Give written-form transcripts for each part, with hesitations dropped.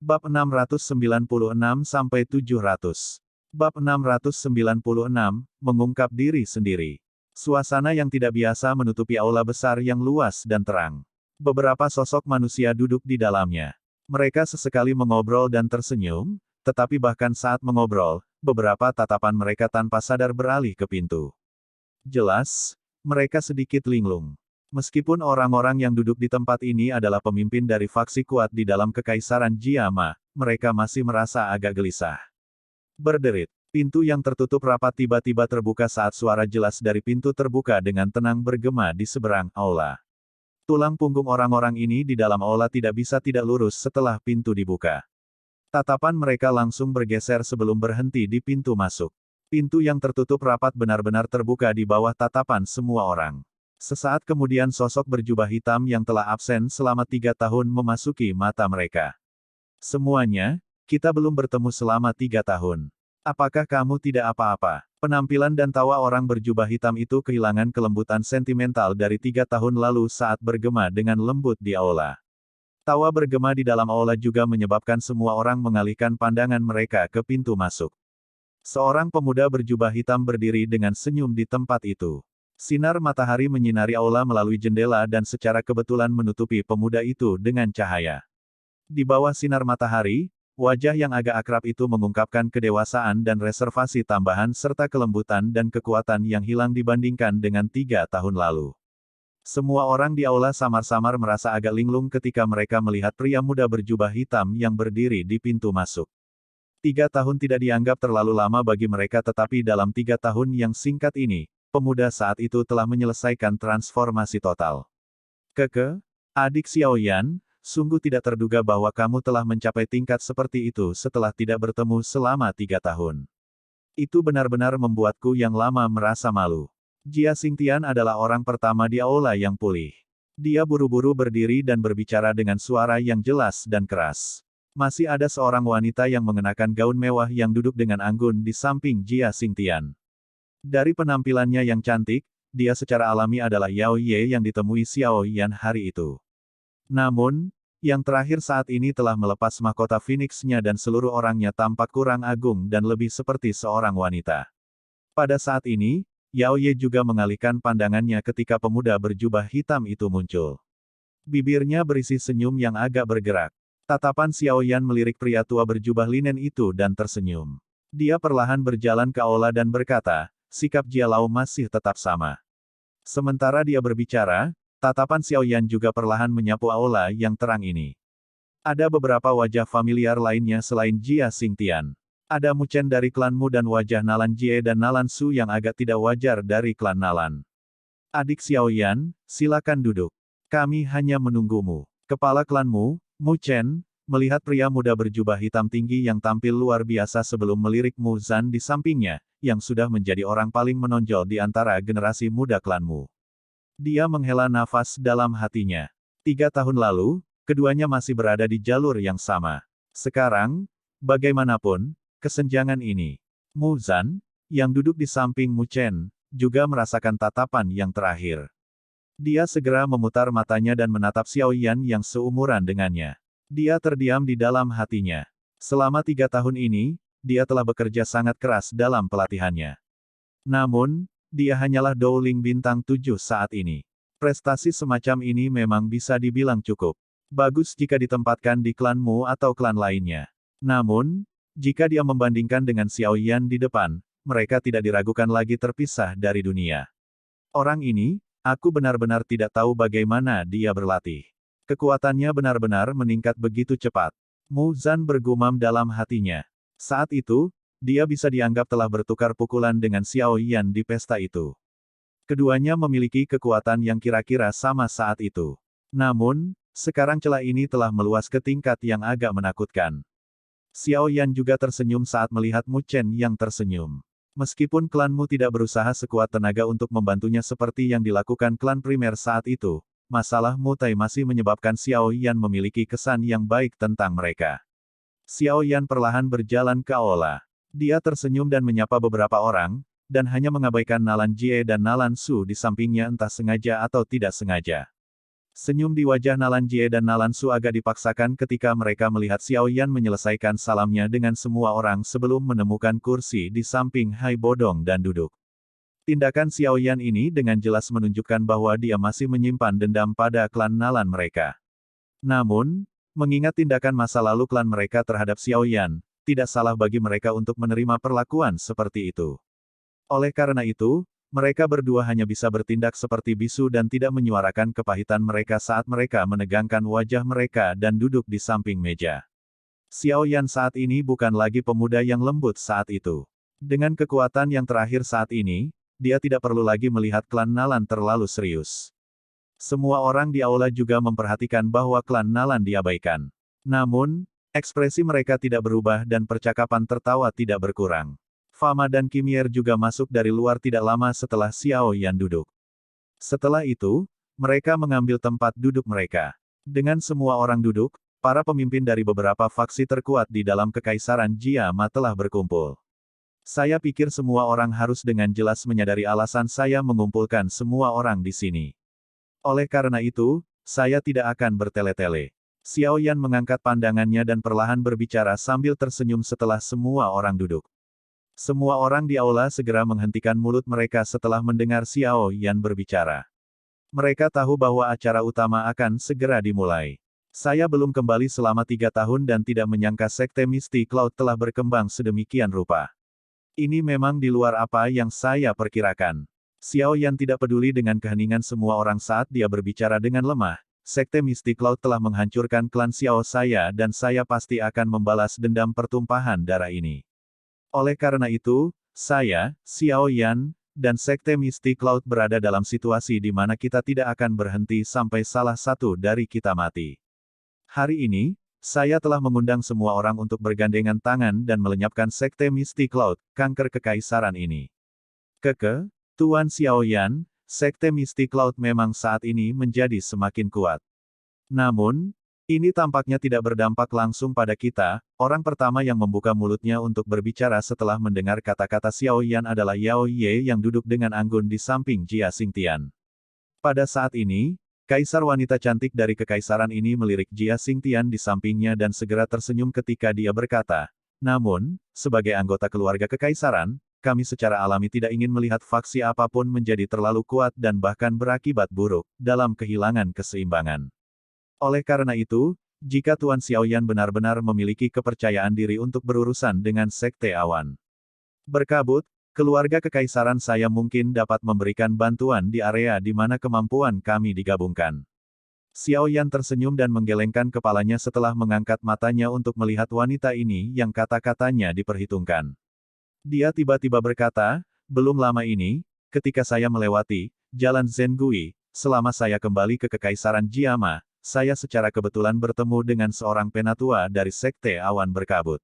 Bab 696-700. Bab 696, mengungkap diri sendiri. Suasana yang tidak biasa menutupi aula besar yang luas dan terang. Beberapa sosok manusia duduk di dalamnya. Mereka sesekali mengobrol dan tersenyum, tetapi bahkan saat mengobrol, beberapa tatapan mereka tanpa sadar beralih ke pintu. Jelas, mereka sedikit linglung. Meskipun orang-orang yang duduk di tempat ini adalah pemimpin dari faksi kuat di dalam Kekaisaran Jiama, mereka masih merasa agak gelisah. Berderit. Pintu yang tertutup rapat tiba-tiba terbuka saat suara jelas dari pintu terbuka dengan tenang bergema di seberang aula. Tulang punggung orang-orang ini di dalam aula tidak bisa tidak lurus setelah pintu dibuka. Tatapan mereka langsung bergeser sebelum berhenti di pintu masuk. Pintu yang tertutup rapat benar-benar terbuka di bawah tatapan semua orang. Sesaat kemudian sosok berjubah hitam yang telah absen selama 3 tahun memasuki mata mereka. Semuanya, kita belum bertemu selama 3 tahun. Apakah kamu tidak apa-apa? Penampilan dan tawa orang berjubah hitam itu kehilangan kelembutan sentimental dari 3 tahun lalu saat bergema dengan lembut di aula. Tawa bergema di dalam aula juga menyebabkan semua orang mengalihkan pandangan mereka ke pintu masuk. Seorang pemuda berjubah hitam berdiri dengan senyum di tempat itu. Sinar matahari menyinari aula melalui jendela dan secara kebetulan menutupi pemuda itu dengan cahaya. Di bawah sinar matahari, wajah yang agak akrab itu mengungkapkan kedewasaan dan reservasi tambahan serta kelembutan dan kekuatan yang hilang dibandingkan dengan 3 tahun lalu. Semua orang di aula samar-samar merasa agak linglung ketika mereka melihat pria muda berjubah hitam yang berdiri di pintu masuk. 3 tahun tidak dianggap terlalu lama bagi mereka, tetapi dalam 3 tahun yang singkat ini, pemuda saat itu telah menyelesaikan transformasi total. Keke, adik Xiao Yan, sungguh tidak terduga bahwa kamu telah mencapai tingkat seperti itu setelah tidak bertemu selama 3 tahun. Itu benar-benar membuatku yang lama merasa malu. Jia Xingtian adalah orang pertama di aula yang pulih. Dia buru-buru berdiri dan berbicara dengan suara yang jelas dan keras. Masih ada seorang wanita yang mengenakan gaun mewah yang duduk dengan anggun di samping Jia Xingtian. Dari penampilannya yang cantik, dia secara alami adalah Yao Ye yang ditemui Xiao Yan hari itu. Namun, yang terakhir saat ini telah melepas mahkota Phoenix-nya dan seluruh orangnya tampak kurang agung dan lebih seperti seorang wanita. Pada saat ini, Yao Ye juga mengalihkan pandangannya ketika pemuda berjubah hitam itu muncul. Bibirnya berisi senyum yang agak bergerak. Tatapan Xiao Yan melirik pria tua berjubah linen itu dan tersenyum. Dia perlahan berjalan ke aula dan berkata, sikap Jia Lao masih tetap sama. Sementara dia berbicara, tatapan Xiao Yan juga perlahan menyapu aula yang terang ini. Ada beberapa wajah familiar lainnya selain Jia Xingtian. Ada Mu Chen dari klanmu dan wajah Nalan Jie dan Nalan Su yang agak tidak wajar dari klan Nalan. Adik Xiao Yan, silakan duduk. Kami hanya menunggumu. Kepala klanmu, Mu Chen, melihat pria muda berjubah hitam tinggi yang tampil luar biasa sebelum melirik Mu Zan di sampingnya, yang sudah menjadi orang paling menonjol di antara generasi muda klanmu. Dia menghela nafas dalam hatinya. 3 tahun lalu, keduanya masih berada di jalur yang sama. Sekarang, bagaimanapun, kesenjangan ini. Mu Zan, yang duduk di samping Mu Chen, juga merasakan tatapan yang terakhir. Dia segera memutar matanya dan menatap Xiao Yan yang seumuran dengannya. Dia terdiam di dalam hatinya. Selama 3 tahun ini, dia telah bekerja sangat keras dalam pelatihannya. Namun, dia hanyalah Dowling bintang 7 saat ini. Prestasi semacam ini memang bisa dibilang cukup. Bagus jika ditempatkan di klanmu atau klan lainnya. Namun, jika dia membandingkan dengan Xiao Yan di depan, mereka tidak diragukan lagi terpisah dari dunia. Orang ini, aku benar-benar tidak tahu bagaimana dia berlatih. Kekuatannya benar-benar meningkat begitu cepat. Mu Zan bergumam dalam hatinya. Saat itu, dia bisa dianggap telah bertukar pukulan dengan Xiao Yan di pesta itu. Keduanya memiliki kekuatan yang kira-kira sama saat itu. Namun, sekarang celah ini telah meluas ke tingkat yang agak menakutkan. Xiao Yan juga tersenyum saat melihat Mu Chen yang tersenyum. Meskipun klanmu tidak berusaha sekuat tenaga untuk membantunya seperti yang dilakukan klan primer saat itu, masalah mutai masih menyebabkan Xiao Yan memiliki kesan yang baik tentang mereka. Xiao Yan perlahan berjalan ke aula. Dia tersenyum dan menyapa beberapa orang, dan hanya mengabaikan Nalan Jie dan Nalan Su di sampingnya entah sengaja atau tidak sengaja. Senyum di wajah Nalan Jie dan Nalan Su agak dipaksakan ketika mereka melihat Xiao Yan menyelesaikan salamnya dengan semua orang sebelum menemukan kursi di samping Hai Bodong dan duduk. Tindakan Xiao Yan ini dengan jelas menunjukkan bahwa dia masih menyimpan dendam pada klan Nalan mereka. Namun, mengingat tindakan masa lalu klan mereka terhadap Xiao Yan, tidak salah bagi mereka untuk menerima perlakuan seperti itu. Oleh karena itu, mereka berdua hanya bisa bertindak seperti bisu dan tidak menyuarakan kepahitan mereka saat mereka menegangkan wajah mereka dan duduk di samping meja. Xiao Yan saat ini bukan lagi pemuda yang lembut saat itu. Dengan kekuatan yang terakhir saat ini, dia tidak perlu lagi melihat klan Nalan terlalu serius. Semua orang di aula juga memperhatikan bahwa klan Nalan diabaikan. Namun, ekspresi mereka tidak berubah dan percakapan tertawa tidak berkurang. Fama dan Kimier juga masuk dari luar tidak lama setelah Xiao Yan duduk. Setelah itu, mereka mengambil tempat duduk mereka. Dengan semua orang duduk, para pemimpin dari beberapa faksi terkuat di dalam Kekaisaran Jiama telah berkumpul. Saya pikir semua orang harus dengan jelas menyadari alasan saya mengumpulkan semua orang di sini. Oleh karena itu, saya tidak akan bertele-tele. Xiao Yan mengangkat pandangannya dan perlahan berbicara sambil tersenyum setelah semua orang duduk. Semua orang di aula segera menghentikan mulut mereka setelah mendengar Xiao Yan berbicara. Mereka tahu bahwa acara utama akan segera dimulai. Saya belum kembali selama 3 tahun dan tidak menyangka Sekte Misty Cloud telah berkembang sedemikian rupa. Ini memang di luar apa yang saya perkirakan. Xiao Yan tidak peduli dengan keheningan semua orang saat dia berbicara dengan lemah. Sekte Misty Cloud telah menghancurkan klan Xiao saya dan saya pasti akan membalas dendam pertumpahan darah ini. Oleh karena itu, saya, Xiao Yan, dan Sekte Misty Cloud berada dalam situasi di mana kita tidak akan berhenti sampai salah satu dari kita mati. Hari ini, saya telah mengundang semua orang untuk bergandengan tangan dan melenyapkan Sekte Misty Cloud, kanker kekaisaran ini. Tuan Xiao Yan, Sekte Misty Cloud memang saat ini menjadi semakin kuat. Namun, ini tampaknya tidak berdampak langsung pada kita. Orang pertama yang membuka mulutnya untuk berbicara setelah mendengar kata-kata Xiao Yan adalah Yao Ye yang duduk dengan anggun di samping Jia Xingtian. Pada saat ini, kaisar wanita cantik dari kekaisaran ini melirik Jia Xingtian di sampingnya dan segera tersenyum ketika dia berkata, "Namun, sebagai anggota keluarga kekaisaran, kami secara alami tidak ingin melihat faksi apapun menjadi terlalu kuat dan bahkan berakibat buruk dalam kehilangan keseimbangan. Oleh karena itu, jika Tuan Xiao Yan benar-benar memiliki kepercayaan diri untuk berurusan dengan Sekte Awan Berkabut, keluarga kekaisaran saya mungkin dapat memberikan bantuan di area di mana kemampuan kami digabungkan." Xiao Yan tersenyum dan menggelengkan kepalanya setelah mengangkat matanya untuk melihat wanita ini yang kata-katanya diperhitungkan. Dia tiba-tiba berkata, "Belum lama ini, ketika saya melewati Jalan Zengui, selama saya kembali ke Kekaisaran Jiama, saya secara kebetulan bertemu dengan seorang penatua dari Sekte Awan Berkabut.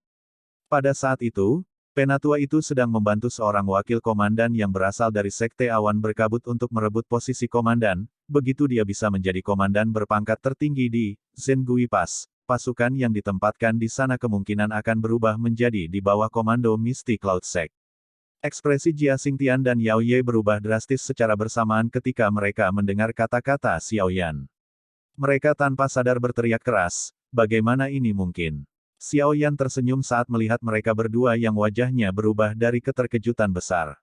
Pada saat itu, penatua itu sedang membantu seorang wakil komandan yang berasal dari Sekte Awan Berkabut untuk merebut posisi komandan, begitu dia bisa menjadi komandan berpangkat tertinggi di Zengui Pass. Pasukan yang ditempatkan di sana kemungkinan akan berubah menjadi di bawah komando Misty Cloud Sect." Ekspresi Jia Xingtian dan Yao Ye berubah drastis secara bersamaan ketika mereka mendengar kata-kata Xiao Yan. Mereka tanpa sadar berteriak keras, "Bagaimana ini mungkin?" Xiao Yan tersenyum saat melihat mereka berdua yang wajahnya berubah dari keterkejutan besar.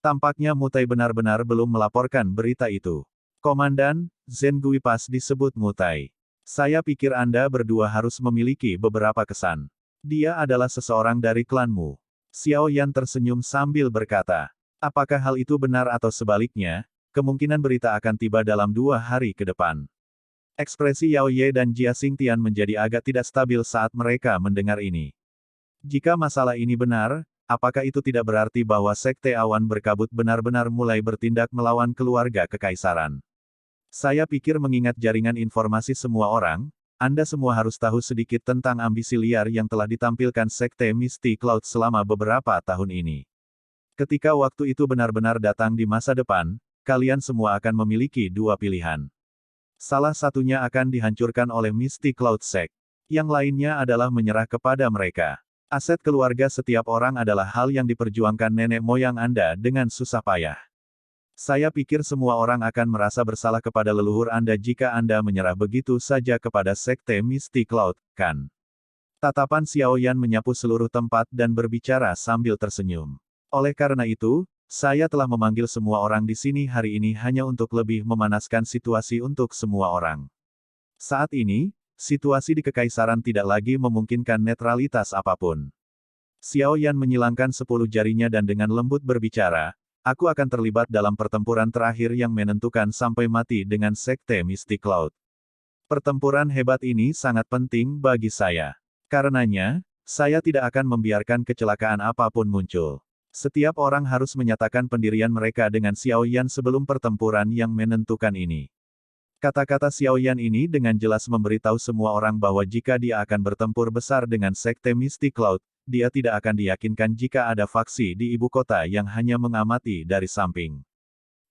Tampaknya Mutai benar-benar belum melaporkan berita itu. "Komandan, Zengui Pass disebut Mutai. Saya pikir Anda berdua harus memiliki beberapa kesan. Dia adalah seseorang dari klanmu." Xiao Yan tersenyum sambil berkata, "Apakah hal itu benar atau sebaliknya, kemungkinan berita akan tiba dalam 2 hari ke depan." Ekspresi Yao Ye dan Jia Xingtian menjadi agak tidak stabil saat mereka mendengar ini. Jika masalah ini benar, apakah itu tidak berarti bahwa Sekte Awan Berkabut benar-benar mulai bertindak melawan keluarga kekaisaran? Saya pikir mengingat jaringan informasi semua orang, Anda semua harus tahu sedikit tentang ambisi liar yang telah ditampilkan Sekte Misty Cloud selama beberapa tahun ini. Ketika waktu itu benar-benar datang di masa depan, kalian semua akan memiliki 2 pilihan. Salah satunya akan dihancurkan oleh Misty Cloud Sect. Yang lainnya adalah menyerah kepada mereka. Aset keluarga setiap orang adalah hal yang diperjuangkan nenek moyang Anda dengan susah payah. Saya pikir semua orang akan merasa bersalah kepada leluhur Anda jika Anda menyerah begitu saja kepada Sekte Misty Cloud, kan? Tatapan Xiao Yan menyapu seluruh tempat dan berbicara sambil tersenyum. Oleh karena itu, saya telah memanggil semua orang di sini hari ini hanya untuk lebih memanaskan situasi untuk semua orang. Saat ini, situasi di Kekaisaran tidak lagi memungkinkan netralitas apapun. Xiao Yan menyilangkan 10 jarinya dan dengan lembut berbicara, aku akan terlibat dalam pertempuran terakhir yang menentukan sampai mati dengan Sekte Misty Cloud. Pertempuran hebat ini sangat penting bagi saya. Karenanya, saya tidak akan membiarkan kecelakaan apapun muncul. Setiap orang harus menyatakan pendirian mereka dengan Xiao Yan sebelum pertempuran yang menentukan ini. Kata-kata Xiao Yan ini dengan jelas memberitahu semua orang bahwa jika dia akan bertempur besar dengan Sekte Misty Cloud, dia tidak akan diyakinkan jika ada faksi di ibu kota yang hanya mengamati dari samping.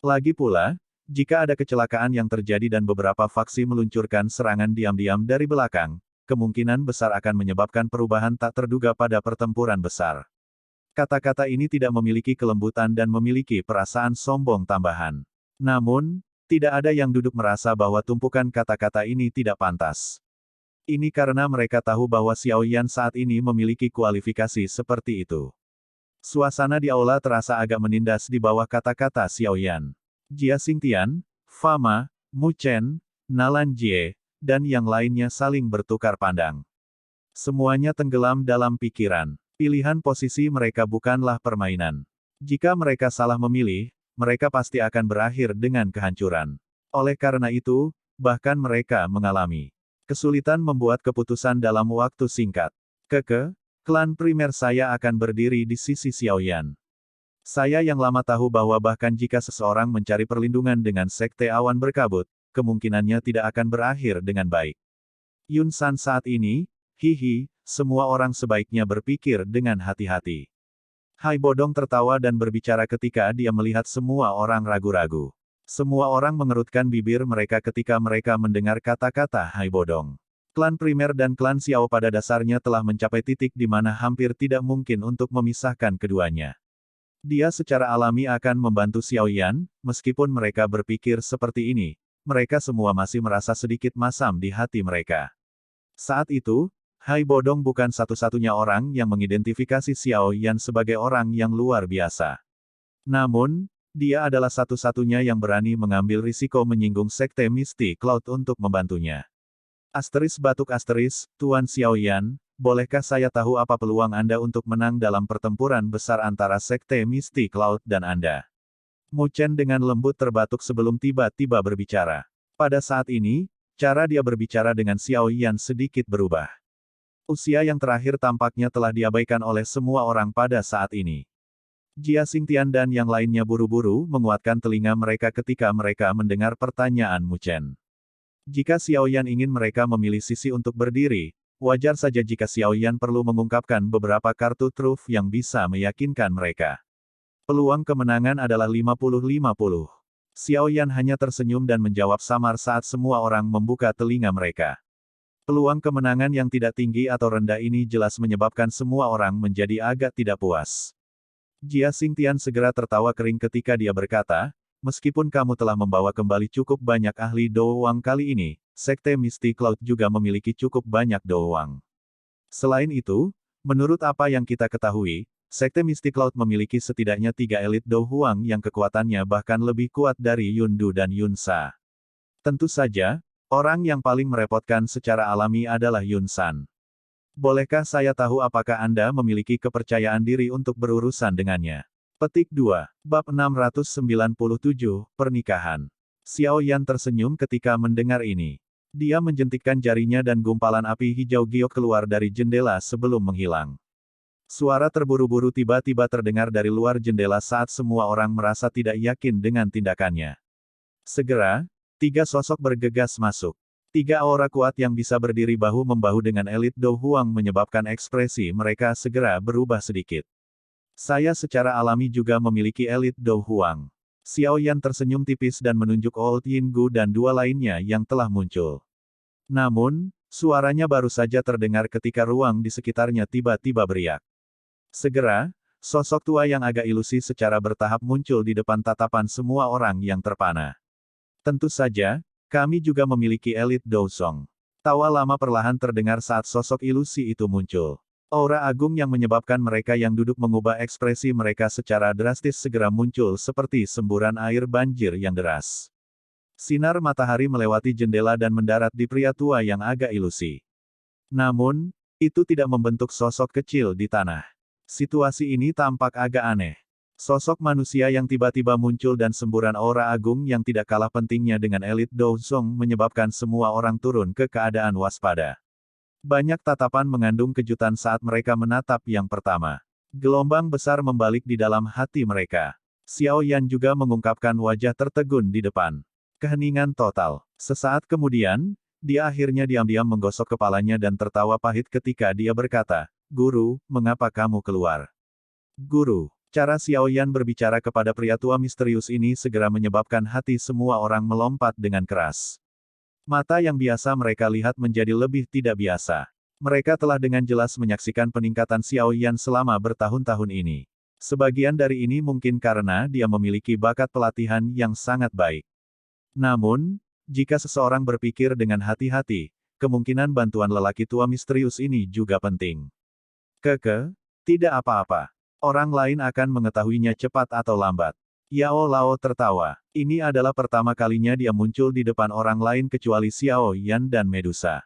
Lagi pula, jika ada kecelakaan yang terjadi dan beberapa faksi meluncurkan serangan diam-diam dari belakang, kemungkinan besar akan menyebabkan perubahan tak terduga pada pertempuran besar. Kata-kata ini tidak memiliki kelembutan dan memiliki perasaan sombong tambahan. Namun, tidak ada yang duduk merasa bahwa tumpukan kata-kata ini tidak pantas. Ini karena mereka tahu bahwa Xiao Yan saat ini memiliki kualifikasi seperti itu. Suasana di aula terasa agak menindas di bawah kata-kata Xiao Yan. Jia Xingtian, Fama, Mu Chen, Nalan Jie, dan yang lainnya saling bertukar pandang. Semuanya tenggelam dalam pikiran. Pilihan posisi mereka bukanlah permainan. Jika mereka salah memilih, mereka pasti akan berakhir dengan kehancuran. Oleh karena itu, bahkan mereka mengalami kesulitan membuat keputusan dalam waktu singkat. Klan primer saya akan berdiri di sisi Xiao Yan. Saya yang lama tahu bahwa bahkan jika seseorang mencari perlindungan dengan Sekte Awan Berkabut, kemungkinannya tidak akan berakhir dengan baik. Yun San saat ini, semua orang sebaiknya berpikir dengan hati-hati. Hai Bodong tertawa dan berbicara ketika dia melihat semua orang ragu-ragu. Semua orang mengerutkan bibir mereka ketika mereka mendengar kata-kata Hai Bodong. Klan primer dan klan Xiao pada dasarnya telah mencapai titik di mana hampir tidak mungkin untuk memisahkan keduanya. Dia secara alami akan membantu Xiao Yan, meskipun mereka berpikir seperti ini, mereka semua masih merasa sedikit masam di hati mereka. Saat itu, Hai Bodong bukan satu-satunya orang yang mengidentifikasi Xiao Yan sebagai orang yang luar biasa. Namun, dia adalah satu-satunya yang berani mengambil risiko menyinggung Sekte Misty Cloud untuk membantunya. Tuan Xiao Yan, bolehkah saya tahu apa peluang Anda untuk menang dalam pertempuran besar antara Sekte Misty Cloud dan Anda? Mu Chen dengan lembut terbatuk sebelum tiba-tiba berbicara. Pada saat ini, cara dia berbicara dengan Xiao Yan sedikit berubah. Usia yang terakhir tampaknya telah diabaikan oleh semua orang pada saat ini. Jia Xingtian dan yang lainnya buru-buru menguatkan telinga mereka ketika mereka mendengar pertanyaan Mu Chen. Jika Xiao Yan ingin mereka memilih sisi untuk berdiri, wajar saja jika Xiao Yan perlu mengungkapkan beberapa kartu truf yang bisa meyakinkan mereka. Peluang kemenangan adalah 50-50. Xiao Yan hanya tersenyum dan menjawab samar saat semua orang membuka telinga mereka. Peluang kemenangan yang tidak tinggi atau rendah ini jelas menyebabkan semua orang menjadi agak tidak puas. Jia Xingtian segera tertawa kering ketika dia berkata, meskipun kamu telah membawa kembali cukup banyak ahli Doowang kali ini, Sekte Misty Cloud juga memiliki cukup banyak Doowang. Selain itu, menurut apa yang kita ketahui, Sekte Misty Cloud memiliki setidaknya 3 elit Doowang yang kekuatannya bahkan lebih kuat dari Yundu dan Yunsa. Tentu saja, orang yang paling merepotkan secara alami adalah Yun San. Bolehkah saya tahu apakah Anda memiliki kepercayaan diri untuk berurusan dengannya? Petik 2. Bab 697, Pernikahan. Xiao Yan tersenyum ketika mendengar ini. Dia menjentikkan jarinya dan gumpalan api hijau giok keluar dari jendela sebelum menghilang. Suara terburu-buru tiba-tiba terdengar dari luar jendela saat semua orang merasa tidak yakin dengan tindakannya. Segera, 3 sosok bergegas masuk. 3 aura kuat yang bisa berdiri bahu-membahu dengan elit Do Huang menyebabkan ekspresi mereka segera berubah sedikit. Saya secara alami juga memiliki elit Do Huang. Xiao Yan tersenyum tipis dan menunjuk Old Yin Gu dan 2 lainnya yang telah muncul. Namun, suaranya baru saja terdengar ketika ruang di sekitarnya tiba-tiba beriak. Segera, Sosok tua yang agak ilusi secara bertahap muncul di depan tatapan semua orang yang terpana. Tentu saja, kami juga memiliki elit Dousong. Tawa lama perlahan terdengar saat sosok ilusi itu muncul. Aura agung yang menyebabkan mereka yang duduk mengubah ekspresi mereka secara drastis segera muncul seperti semburan air banjir yang deras. Sinar matahari melewati jendela dan mendarat di pria tua yang agak ilusi. Namun, itu tidak membentuk sosok kecil di tanah. Situasi ini tampak agak aneh. Sosok manusia yang tiba-tiba muncul dan semburan aura agung yang tidak kalah pentingnya dengan elit Dousong menyebabkan semua orang turun ke keadaan waspada. Banyak tatapan mengandung kejutan saat mereka menatap yang pertama. Gelombang besar membalik di dalam hati mereka. Xiao Yan juga mengungkapkan wajah tertegun di depan. Keheningan total. Sesaat kemudian, dia akhirnya diam-diam menggosok kepalanya dan tertawa pahit ketika dia berkata, "Guru, mengapa kamu keluar?" "Guru." Cara Xiao Yan berbicara kepada pria tua misterius ini segera menyebabkan hati semua orang melompat dengan keras. Mata yang biasa mereka lihat menjadi lebih tidak biasa. Mereka telah dengan jelas menyaksikan peningkatan Xiao Yan selama bertahun-tahun ini. Sebagian dari ini mungkin karena dia memiliki bakat pelatihan yang sangat baik. Namun, jika seseorang berpikir dengan hati-hati, kemungkinan bantuan lelaki tua misterius ini juga penting. Tidak apa-apa. Orang lain akan mengetahuinya cepat atau lambat. Yao Lao tertawa. Ini adalah pertama kalinya dia muncul di depan orang lain kecuali Xiao Yan dan Medusa.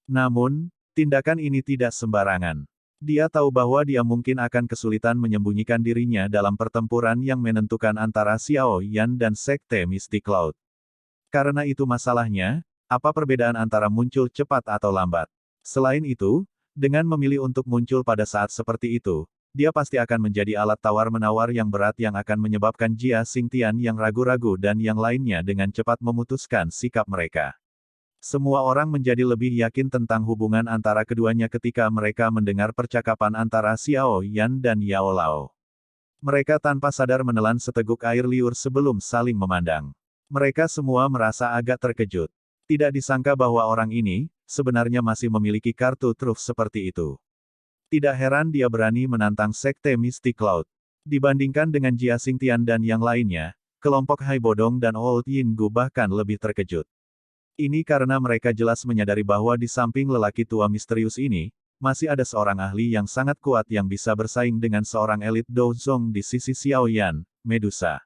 Namun, tindakan ini tidak sembarangan. Dia tahu bahwa dia mungkin akan kesulitan menyembunyikan dirinya dalam pertempuran yang menentukan antara Xiao Yan dan Sekte Mystic Cloud. Karena itu masalahnya, apa perbedaan antara muncul cepat atau lambat? Selain itu, dengan memilih untuk muncul pada saat seperti itu, dia pasti akan menjadi alat tawar-menawar yang berat yang akan menyebabkan Jia Xingtian yang ragu-ragu dan yang lainnya dengan cepat memutuskan sikap mereka. Semua orang menjadi lebih yakin tentang hubungan antara keduanya ketika mereka mendengar percakapan antara Xiao Yan dan Yao Lao. Mereka tanpa sadar menelan seteguk air liur sebelum saling memandang. Mereka semua merasa agak terkejut. Tidak disangka bahwa orang ini, sebenarnya masih memiliki kartu truf seperti itu. Tidak heran dia berani menantang Sekte Mystic Cloud. Dibandingkan dengan Jia Xingtian dan yang lainnya, kelompok Hai Bodong dan Old Yin Gu bahkan lebih terkejut. Ini karena mereka jelas menyadari bahwa di samping lelaki tua misterius ini, masih ada seorang ahli yang sangat kuat yang bisa bersaing dengan seorang elit Douzong di sisi Xiao Yan, Medusa.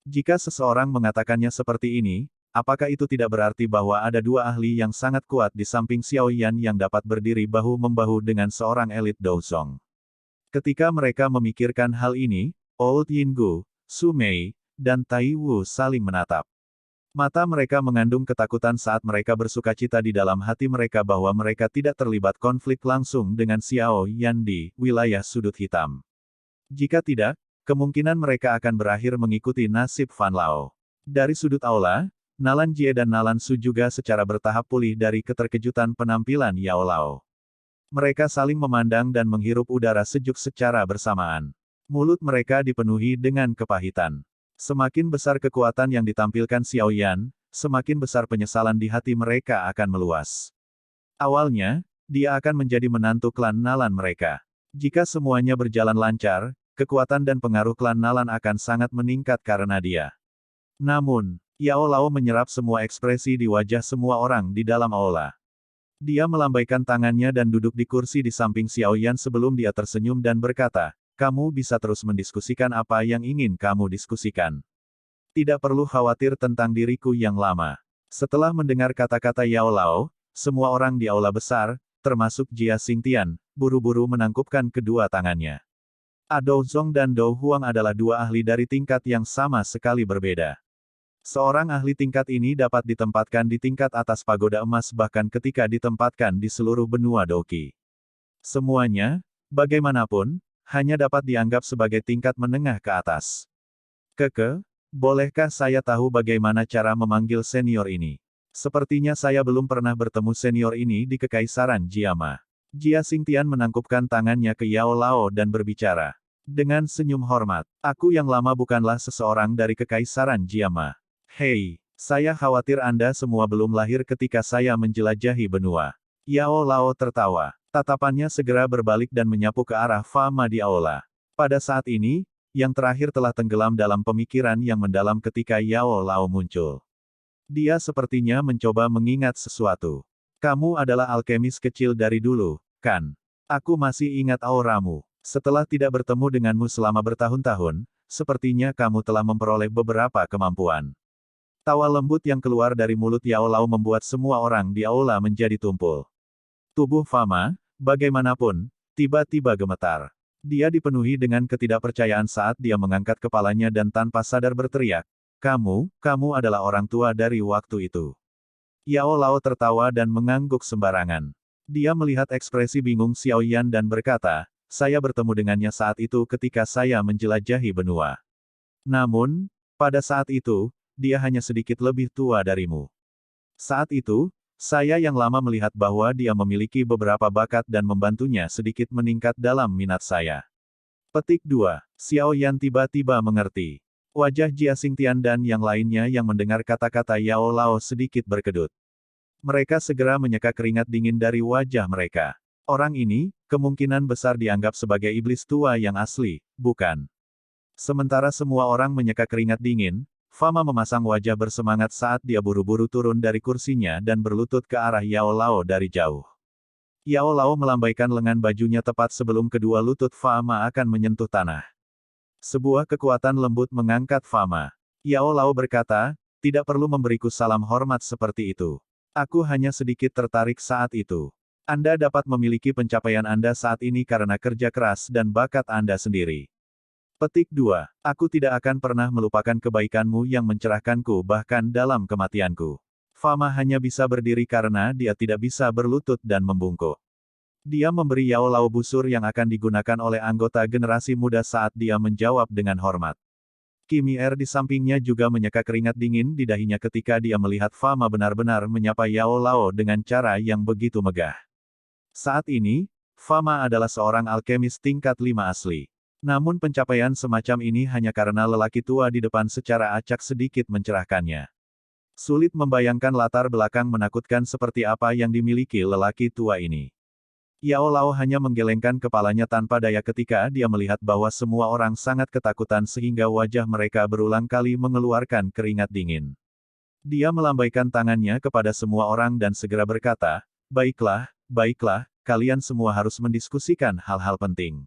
Jika seseorang mengatakannya seperti ini, apakah itu tidak berarti bahwa ada dua ahli yang sangat kuat di samping Xiao Yan yang dapat berdiri bahu-membahu dengan seorang elit Douzong? Ketika mereka memikirkan hal ini, Old Yin Gu, Su Mei, dan Tai Wu saling menatap. Mata mereka mengandung ketakutan saat mereka bersukacita di dalam hati mereka bahwa mereka tidak terlibat konflik langsung dengan Xiao Yan di wilayah sudut hitam. Jika tidak, kemungkinan mereka akan berakhir mengikuti nasib Fan Lao. Dari sudut aula, Nalan Jie dan Nalan Su juga secara bertahap pulih dari keterkejutan penampilan Yao Lao. Mereka saling memandang dan menghirup udara sejuk secara bersamaan. Mulut mereka dipenuhi dengan kepahitan. Semakin besar kekuatan yang ditampilkan Xiao Yan, semakin besar penyesalan di hati mereka akan meluas. Awalnya, dia akan menjadi menantu klan Nalan mereka. Jika semuanya berjalan lancar, kekuatan dan pengaruh klan Nalan akan sangat meningkat karena dia. Namun, Yao Lao menyerap semua ekspresi di wajah semua orang di dalam aula. Dia melambaikan tangannya dan duduk di kursi di samping Xiao Yan sebelum dia tersenyum dan berkata, "Kamu bisa terus mendiskusikan apa yang ingin kamu diskusikan. Tidak perlu khawatir tentang diriku yang lama." Setelah mendengar kata-kata Yao Lao, semua orang di aula besar, termasuk Jia Xingtian, buru-buru menangkupkan kedua tangannya. Dou Zong dan Dou Huang adalah dua ahli dari tingkat yang sama sekali berbeda. Seorang ahli tingkat ini dapat ditempatkan di tingkat atas pagoda emas bahkan ketika ditempatkan di seluruh benua Doqi. Semuanya, bagaimanapun, hanya dapat dianggap sebagai tingkat menengah ke atas. Bolehkah saya tahu bagaimana cara memanggil senior ini? Sepertinya saya belum pernah bertemu senior ini di Kekaisaran Jiama. Jia Xingtian menangkupkan tangannya ke Yao Lao dan berbicara. Dengan senyum hormat, aku yang lama bukanlah seseorang dari Kekaisaran Jiama. Hei, saya khawatir Anda semua belum lahir ketika saya menjelajahi benua. Yao Lao tertawa. Tatapannya segera berbalik dan menyapu ke arah Fama di aula. Pada saat ini, yang terakhir telah tenggelam dalam pemikiran yang mendalam ketika Yao Lao muncul. Dia sepertinya mencoba mengingat sesuatu. Kamu adalah alkemis kecil dari dulu, kan? Aku masih ingat auramu. Setelah tidak bertemu denganmu selama bertahun-tahun, sepertinya kamu telah memperoleh beberapa kemampuan. Tawa lembut yang keluar dari mulut Yao Lao membuat semua orang di aula menjadi tumpul. Tubuh Fama, bagaimanapun, tiba-tiba gemetar. Dia dipenuhi dengan ketidakpercayaan saat dia mengangkat kepalanya dan tanpa sadar berteriak, kamu adalah orang tua dari waktu itu. Yao Lao tertawa dan mengangguk sembarangan. Dia melihat ekspresi bingung Xiao Yan dan berkata, saya bertemu dengannya saat itu ketika saya menjelajahi benua. Namun, pada saat itu, dia hanya sedikit lebih tua darimu. Saat itu, saya yang lama melihat bahwa dia memiliki beberapa bakat dan membantunya sedikit meningkat dalam minat saya. Petik 2. Xiao Yan tiba-tiba mengerti. Wajah Jia Xingtian dan yang lainnya yang mendengar kata-kata Yao Lao sedikit berkedut. Mereka segera menyeka keringat dingin dari wajah mereka. Orang ini, kemungkinan besar dianggap sebagai iblis tua yang asli, bukan? Sementara semua orang menyeka keringat dingin, Fama memasang wajah bersemangat saat dia buru-buru turun dari kursinya dan berlutut ke arah Yao Lao dari jauh. Yao Lao melambaikan lengan bajunya tepat sebelum kedua lutut Fama akan menyentuh tanah. Sebuah kekuatan lembut mengangkat Fama. Yao Lao berkata, tidak perlu memberiku salam hormat seperti itu. Aku hanya sedikit tertarik saat itu. Anda dapat memiliki pencapaian Anda saat ini karena kerja keras dan bakat Anda sendiri. Petik 2. Aku tidak akan pernah melupakan kebaikanmu yang mencerahkanku bahkan dalam kematianku. Fama hanya bisa berdiri karena dia tidak bisa berlutut dan membungkuk. Dia memberi Yao Lao busur yang akan digunakan oleh anggota generasi muda saat dia menjawab dengan hormat. Kimi Er di sampingnya juga menyeka keringat dingin di dahinya ketika dia melihat Fama benar-benar menyapa Yao Lao dengan cara yang begitu megah. Saat ini, Fama adalah seorang alkemis tingkat 5 asli. Namun pencapaian semacam ini hanya karena lelaki tua di depan secara acak sedikit mencerahkannya. Sulit membayangkan latar belakang menakutkan seperti apa yang dimiliki lelaki tua ini. Yao Lao hanya menggelengkan kepalanya tanpa daya ketika dia melihat bahwa semua orang sangat ketakutan sehingga wajah mereka berulang kali mengeluarkan keringat dingin. Dia melambaikan tangannya kepada semua orang dan segera berkata, baiklah, kalian semua harus mendiskusikan hal-hal penting.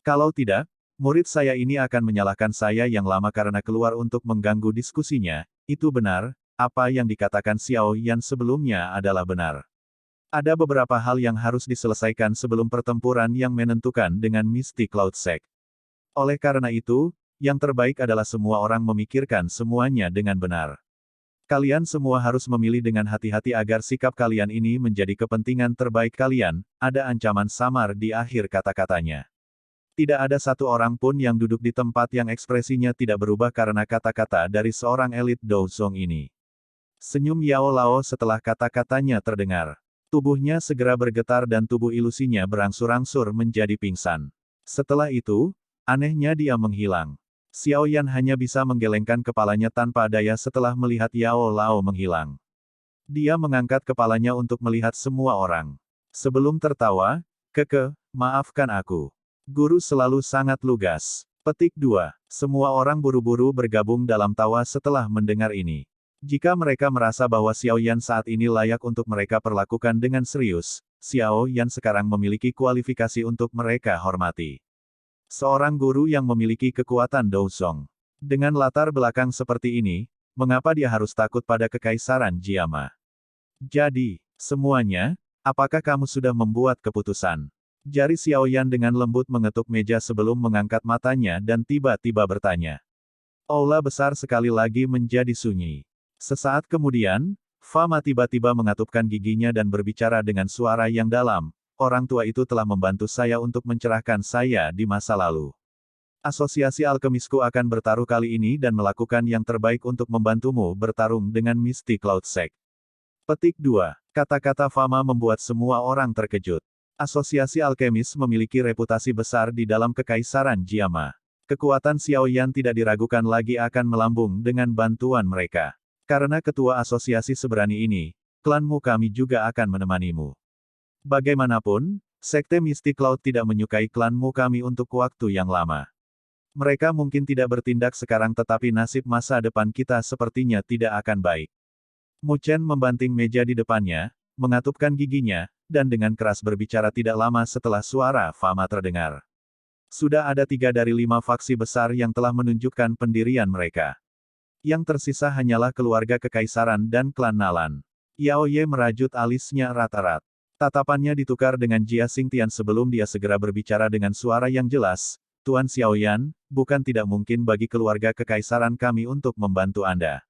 Kalau tidak, murid saya ini akan menyalahkan saya yang lama karena keluar untuk mengganggu diskusinya. Itu benar, apa yang dikatakan Xiao Yan sebelumnya adalah benar. Ada beberapa hal yang harus diselesaikan sebelum pertempuran yang menentukan dengan Mystic Cloud Sect. Oleh karena itu, yang terbaik adalah semua orang memikirkan semuanya dengan benar. Kalian semua harus memilih dengan hati-hati agar sikap kalian ini menjadi kepentingan terbaik kalian. Ada ancaman samar di akhir kata-katanya. Tidak ada satu orang pun yang duduk di tempat yang ekspresinya tidak berubah karena kata-kata dari seorang elit Douzong ini. Senyum Yao Lao setelah kata-katanya terdengar. Tubuhnya segera bergetar dan tubuh ilusinya berangsur-angsur menjadi pingsan. Setelah itu, anehnya dia menghilang. Xiao Yan hanya bisa menggelengkan kepalanya tanpa daya setelah melihat Yao Lao menghilang. Dia mengangkat kepalanya untuk melihat semua orang. Sebelum tertawa, maafkan aku. Guru selalu sangat lugas. Petik 2. Semua orang buru-buru bergabung dalam tawa setelah mendengar ini. Jika mereka merasa bahwa Xiao Yan saat ini layak untuk mereka perlakukan dengan serius, Xiao Yan sekarang memiliki kualifikasi untuk mereka hormati. Seorang guru yang memiliki kekuatan Douzong. Dengan latar belakang seperti ini, mengapa dia harus takut pada kekaisaran Jiama? Jadi, semuanya, apakah kamu sudah membuat keputusan? Jari Xiao Yan dengan lembut mengetuk meja sebelum mengangkat matanya dan tiba-tiba bertanya. Aula besar sekali lagi menjadi sunyi. Sesaat kemudian, Fama tiba-tiba mengatupkan giginya dan berbicara dengan suara yang dalam. Orang tua itu telah membantu saya untuk mencerahkan saya di masa lalu. Asosiasi alkemisku akan bertaruh kali ini dan melakukan yang terbaik untuk membantumu bertarung dengan Mystic Cloud Sect. Petik 2. Kata-kata Fama membuat semua orang terkejut. Asosiasi alkemis memiliki reputasi besar di dalam kekaisaran Jiama. Kekuatan Xiao Yan tidak diragukan lagi akan melambung dengan bantuan mereka. Karena ketua asosiasi seberani ini, klanmu kami juga akan menemanimu. Bagaimanapun, Sekte Misty Cloud tidak menyukai klanmu kami untuk waktu yang lama. Mereka mungkin tidak bertindak sekarang tetapi nasib masa depan kita sepertinya tidak akan baik. Mu Chen membanting meja di depannya, mengatupkan giginya, dan dengan keras berbicara tidak lama setelah suara Fama terdengar. Sudah ada 3 dari 5 faksi besar yang telah menunjukkan pendirian mereka. Yang tersisa hanyalah keluarga kekaisaran dan klan Nalan. Yao Ye merajut alisnya rata-rat. Tatapannya ditukar dengan Jia Xingtian sebelum dia segera berbicara dengan suara yang jelas, Tuan Xiaoyan, bukan tidak mungkin bagi keluarga kekaisaran kami untuk membantu Anda.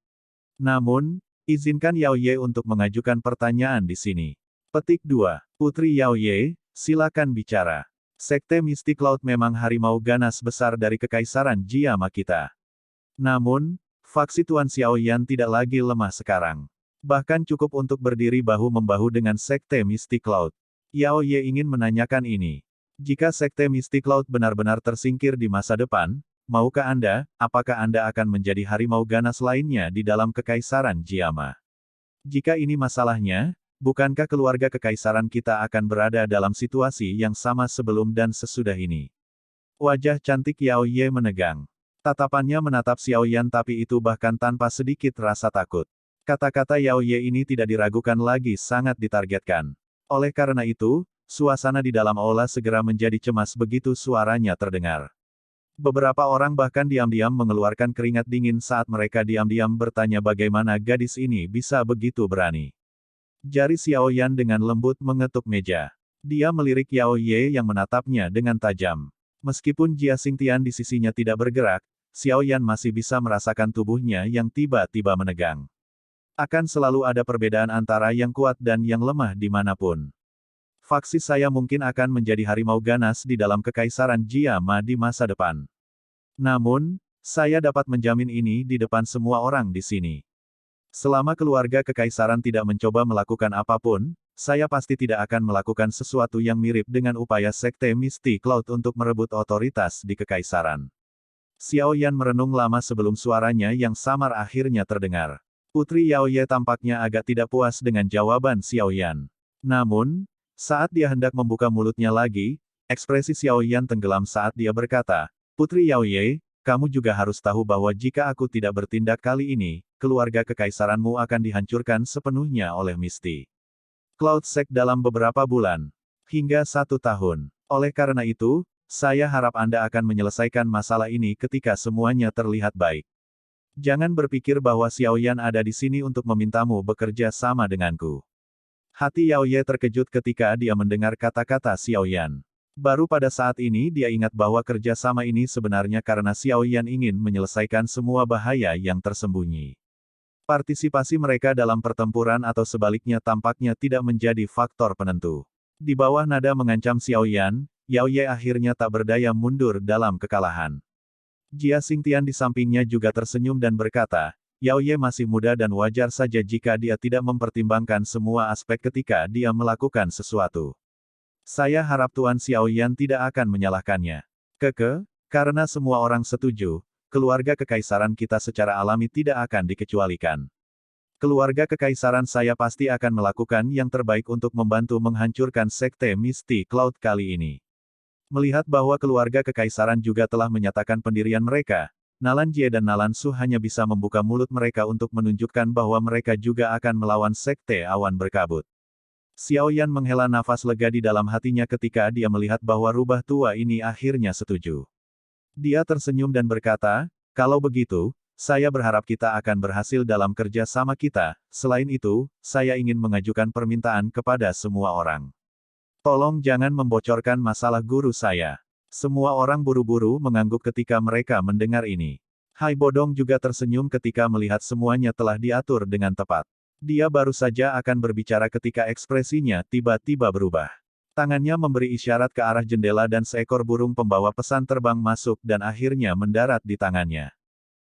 Namun, izinkan Yao Ye untuk mengajukan pertanyaan di sini. Petik 2. Putri Yao Ye, silakan bicara. Sekte Misty Cloud memang harimau ganas besar dari kekaisaran Jiama kita. Namun, faksi Tuan Xiaoyan tidak lagi lemah sekarang. Bahkan cukup untuk berdiri bahu-membahu dengan Sekte Misty Cloud. Yao Ye ingin menanyakan ini. Jika Sekte Misty Cloud benar-benar tersingkir di masa depan, maukah Anda, apakah Anda akan menjadi harimau ganas lainnya di dalam kekaisaran Jiama? Jika ini masalahnya, bukankah keluarga kekaisaran kita akan berada dalam situasi yang sama sebelum dan sesudah ini? Wajah cantik Yao Ye menegang. Tatapannya menatap Xiaoyan tapi itu bahkan tanpa sedikit rasa takut. Kata-kata Yao Ye ini tidak diragukan lagi sangat ditargetkan. Oleh karena itu, suasana di dalam aula segera menjadi cemas begitu suaranya terdengar. Beberapa orang bahkan diam-diam mengeluarkan keringat dingin saat mereka diam-diam bertanya bagaimana gadis ini bisa begitu berani. Jari Xiaoyan dengan lembut mengetuk meja. Dia melirik Yao Ye yang menatapnya dengan tajam. Meskipun Jia Xingtian di sisinya tidak bergerak, Xiaoyan masih bisa merasakan tubuhnya yang tiba-tiba menegang. Akan selalu ada perbedaan antara yang kuat dan yang lemah dimanapun. Faksi saya mungkin akan menjadi harimau ganas di dalam kekaisaran Jiama di masa depan. Namun, saya dapat menjamin ini di depan semua orang di sini. Selama keluarga kekaisaran tidak mencoba melakukan apapun, saya pasti tidak akan melakukan sesuatu yang mirip dengan upaya Sekte Misty Cloud untuk merebut otoritas di kekaisaran. Xiaoyan merenung lama sebelum suaranya yang samar akhirnya terdengar. Putri Yao Ye tampaknya agak tidak puas dengan jawaban Xiaoyan. Namun, saat dia hendak membuka mulutnya lagi, ekspresi Xiaoyan tenggelam saat dia berkata, Putri Yao Ye, kamu juga harus tahu bahwa jika aku tidak bertindak kali ini, keluarga kekaisaranmu akan dihancurkan sepenuhnya oleh Misty Cloud Sect dalam beberapa bulan, hingga 1 tahun. Oleh karena itu, saya harap Anda akan menyelesaikan masalah ini ketika semuanya terlihat baik. Jangan berpikir bahwa Xiaoyan ada di sini untuk memintamu bekerja sama denganku. Hati Yao Ye terkejut ketika dia mendengar kata-kata Xiaoyan. Baru pada saat ini dia ingat bahwa kerja sama ini sebenarnya karena Xiaoyan ingin menyelesaikan semua bahaya yang tersembunyi. Partisipasi mereka dalam pertempuran atau sebaliknya tampaknya tidak menjadi faktor penentu. Di bawah nada mengancam Xiaoyan, Yao Ye akhirnya tak berdaya mundur dalam kekalahan. Jia Xingtian di sampingnya juga tersenyum dan berkata, Yao Ye masih muda dan wajar saja jika dia tidak mempertimbangkan semua aspek ketika dia melakukan sesuatu. Saya harap Tuan Xiaoyan tidak akan menyalahkannya. Karena semua orang setuju, keluarga kekaisaran kita secara alami tidak akan dikecualikan. Keluarga kekaisaran saya pasti akan melakukan yang terbaik untuk membantu menghancurkan Sekte Misty Cloud kali ini. Melihat bahwa keluarga kekaisaran juga telah menyatakan pendirian mereka, Nalan Jie dan Nalan Su hanya bisa membuka mulut mereka untuk menunjukkan bahwa mereka juga akan melawan Sekte Awan Berkabut. Xiaoyan menghela nafas lega di dalam hatinya ketika dia melihat bahwa rubah tua ini akhirnya setuju. Dia tersenyum dan berkata, kalau begitu, saya berharap kita akan berhasil dalam kerja sama kita, selain itu, saya ingin mengajukan permintaan kepada semua orang. Tolong jangan membocorkan masalah guru saya. Semua orang buru-buru mengangguk ketika mereka mendengar ini. Hai Bodong juga tersenyum ketika melihat semuanya telah diatur dengan tepat. Dia baru saja akan berbicara ketika ekspresinya tiba-tiba berubah. Tangannya memberi isyarat ke arah jendela dan seekor burung pembawa pesan terbang masuk dan akhirnya mendarat di tangannya.